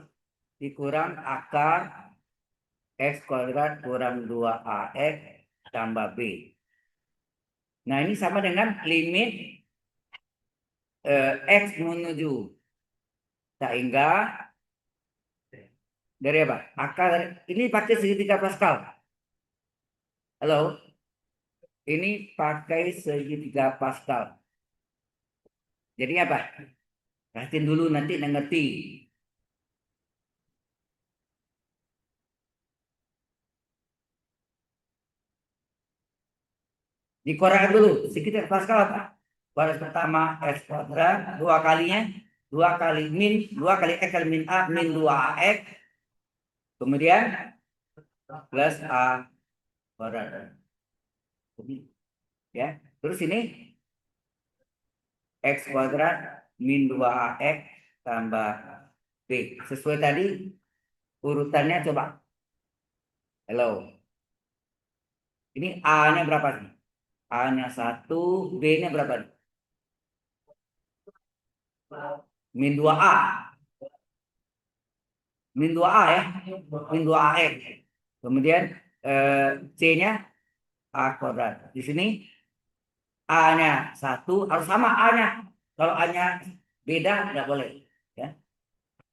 Dikurang akar X kuadrat kurang 2AX tambah B. Nah, ini sama dengan limit X menuju. Sehingga dari apa? Akar ini pakai segitiga Pascal. Halo, ini pakai segitiga Pascal. Jadi apa? Perhatiin dulu nanti ngerti. Dikoreksi dulu. Segitiga Pascal apa? Baris pertama X kuadrat, dua kalinya, dua kali X kali min A, min 2AX. Kemudian plus A kuadrat. Ya, terus ini X kuadrat min 2AX tambah B. Sesuai tadi urutannya coba. Hello. Ini A-nya berapa nih? A-nya 1, B-nya berapa nih? Min 2A. Min 2A ya. Min 2AX. Kemudian C-nya A kuadrat. Di sini A-nya 1 harus sama A-nya. Kalau A-nya beda nggak boleh. Ya.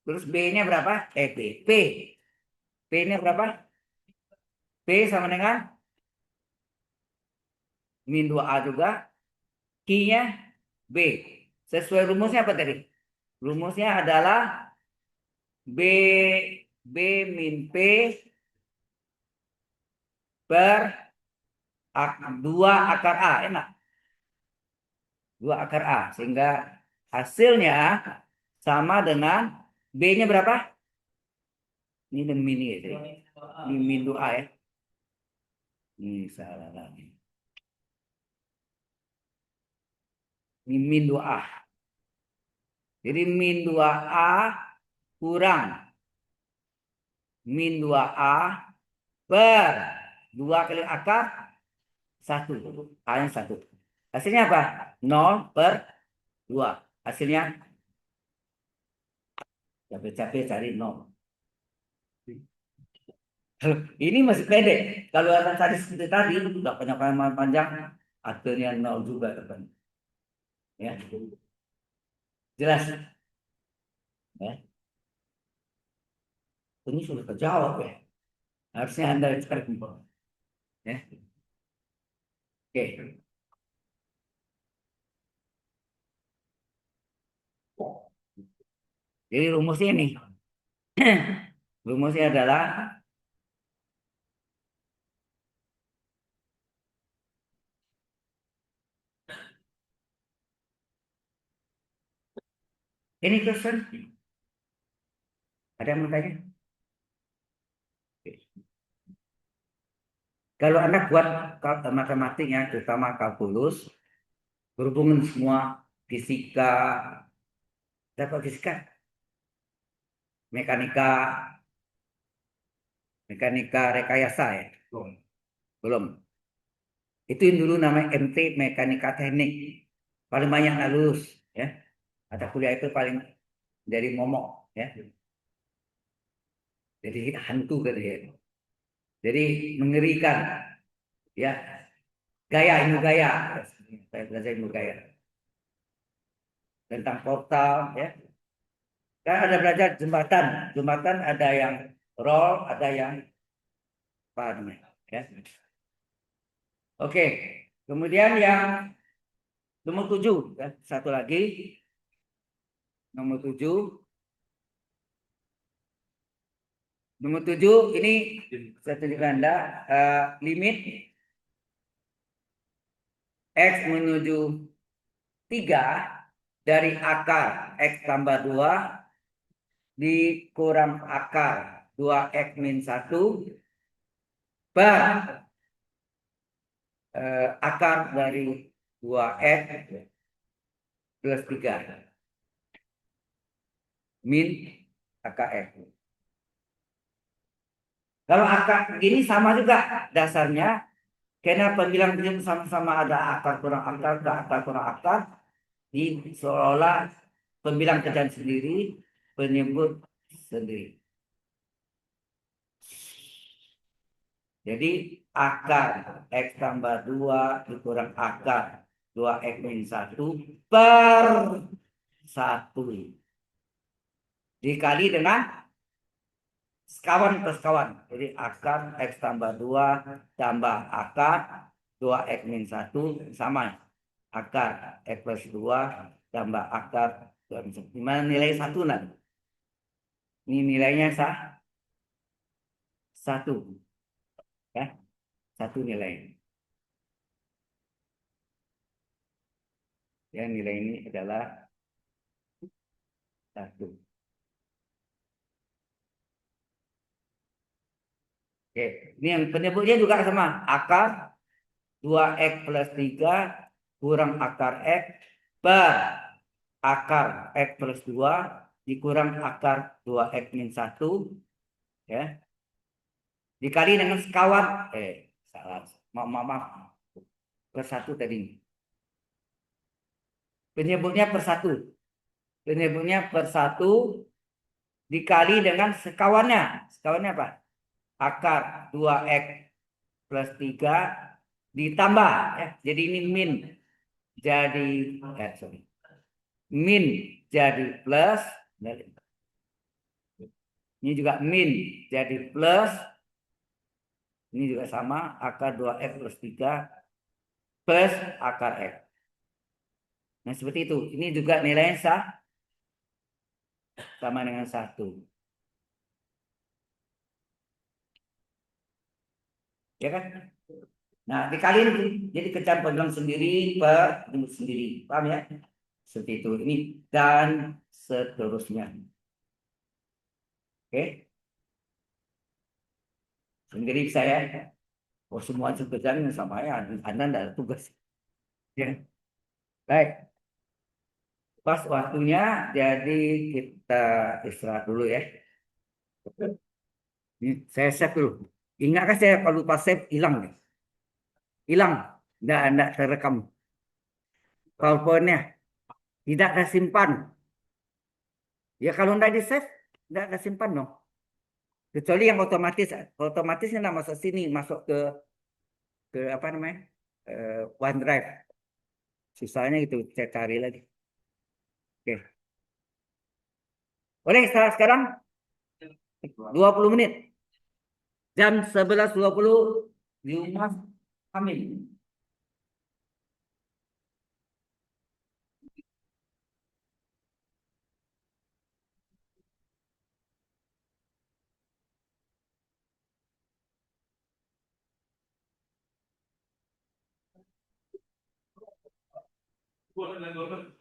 Terus B-nya berapa? B. P. P-nya berapa? P sama dengan min 2A juga. Q-nya B. Sesuai rumusnya apa tadi? Rumusnya adalah B B min P per 2 akar A. Enak. 2 akar A. Sehingga hasilnya sama dengan B-nya berapa? Ini min ya. Ini min 2A ya. Ini salah lagi. Ini min 2A. Jadi min 2A kurang min 2A per 2 kali akar 1. A-nya 1. Hasilnya apa? 0 per 2. Hasilnya capek-capek cari 0. Ini masih pendek. Kalau yang tadi seperti tadi, udah panjang panjang, akhirnya 0 juga teman. Ya, jelas. Ya, ini sudah terjawab ya. Harusnya Anda cari. Ya, oke. Jadi rumusnya ini. Rumusnya adalah ini question. Ada yang mau tanya? Kalau Anda buat matematiknya, terutama kalkulus, berhubungan semua fisika, Dapat fisika, mekanika, mekanika rekayasa ya. Belum. Belum. Itu yang dulu namanya MT Mekanika Teknik. Paling banyak nak lulus ya. Mata kuliah itu paling dari momok ya. Jadi hantu kan dia. Jadi mengerikan ya. Gaya ilmu gaya. Saya belajar ilmu gaya. Tentang portal ya. Kan ada belajar jembatan. Jembatan ada yang roll, ada yang apa namanya ya. Oke. Kemudian yang nomor 7 ya. Satu lagi nomor 7. Nomor 7 ini saya tunjukkan Anda limit X menuju 3 dari akar X tambah 2 dikurang akar 2X min 1 per akar dari 2X plus 3 min akar X. Kalau akar ini sama juga dasarnya karena pembilang sama-sama ada akar kurang akar di seolah-olah pembilang kerjaan sendiri, penyebut sendiri. Jadi akar X tambah 2 dikurang akar 2X min 1 per 1 dikali dengan sekawan plus kawan. Jadi akar X tambah 2 tambah akar 2X min 1 sama akar X plus 2 tambah akar 2 min 1. Dimana nilai 1 nanti? Ini nilainya 1. Ya, 1 nilai. Ya, nilai ini adalah 1. Oke, ini yang penyebutnya juga sama. Akar 2X plus 3 kurang akar X per akar X plus 2 dikurang akar 2X min 1 ya. Dikali dengan sekawan salah. Maaf. Per 1 tadi. Penyebutnya per 1. Penyebutnya per 1 dikali dengan sekawannya. Sekawannya apa? Akar 2X plus 3 ditambah ya. Jadi ini min jadi sorry. Min jadi plus. Ini juga min jadi plus. Ini juga sama akar 2X plus 3 plus akar X. Nah seperti itu. Ini juga nilainya sama dengan 1. Ya kan? Nah dikaliin jadi kecampur pembilang sendiri per jumlah sendiri. Paham ya? Seperti itu. Ini dan seterusnya. Oke? Sendiri saya. Oh semua kerjaan sama ya. Anda tidak ada tugas. Ya. Baik. Pas waktunya jadi kita istirahat dulu ya. Ini saya save dulu. Ingatkah saya kalau lupa save hilang nih. Hilang. Tidak terekam. PowerPoint-nya tidak tersimpan. Ya kalau tidak di save, tidak tersimpan dong. Kecuali yang otomatis, otomatisnya tidak masuk sini, masuk ke apa namanya OneDrive. Sisanya itu saya cari lagi. Oke, boleh sekarang 20 menit. Jam 11.20 di rumah kami. Boleh, boleh.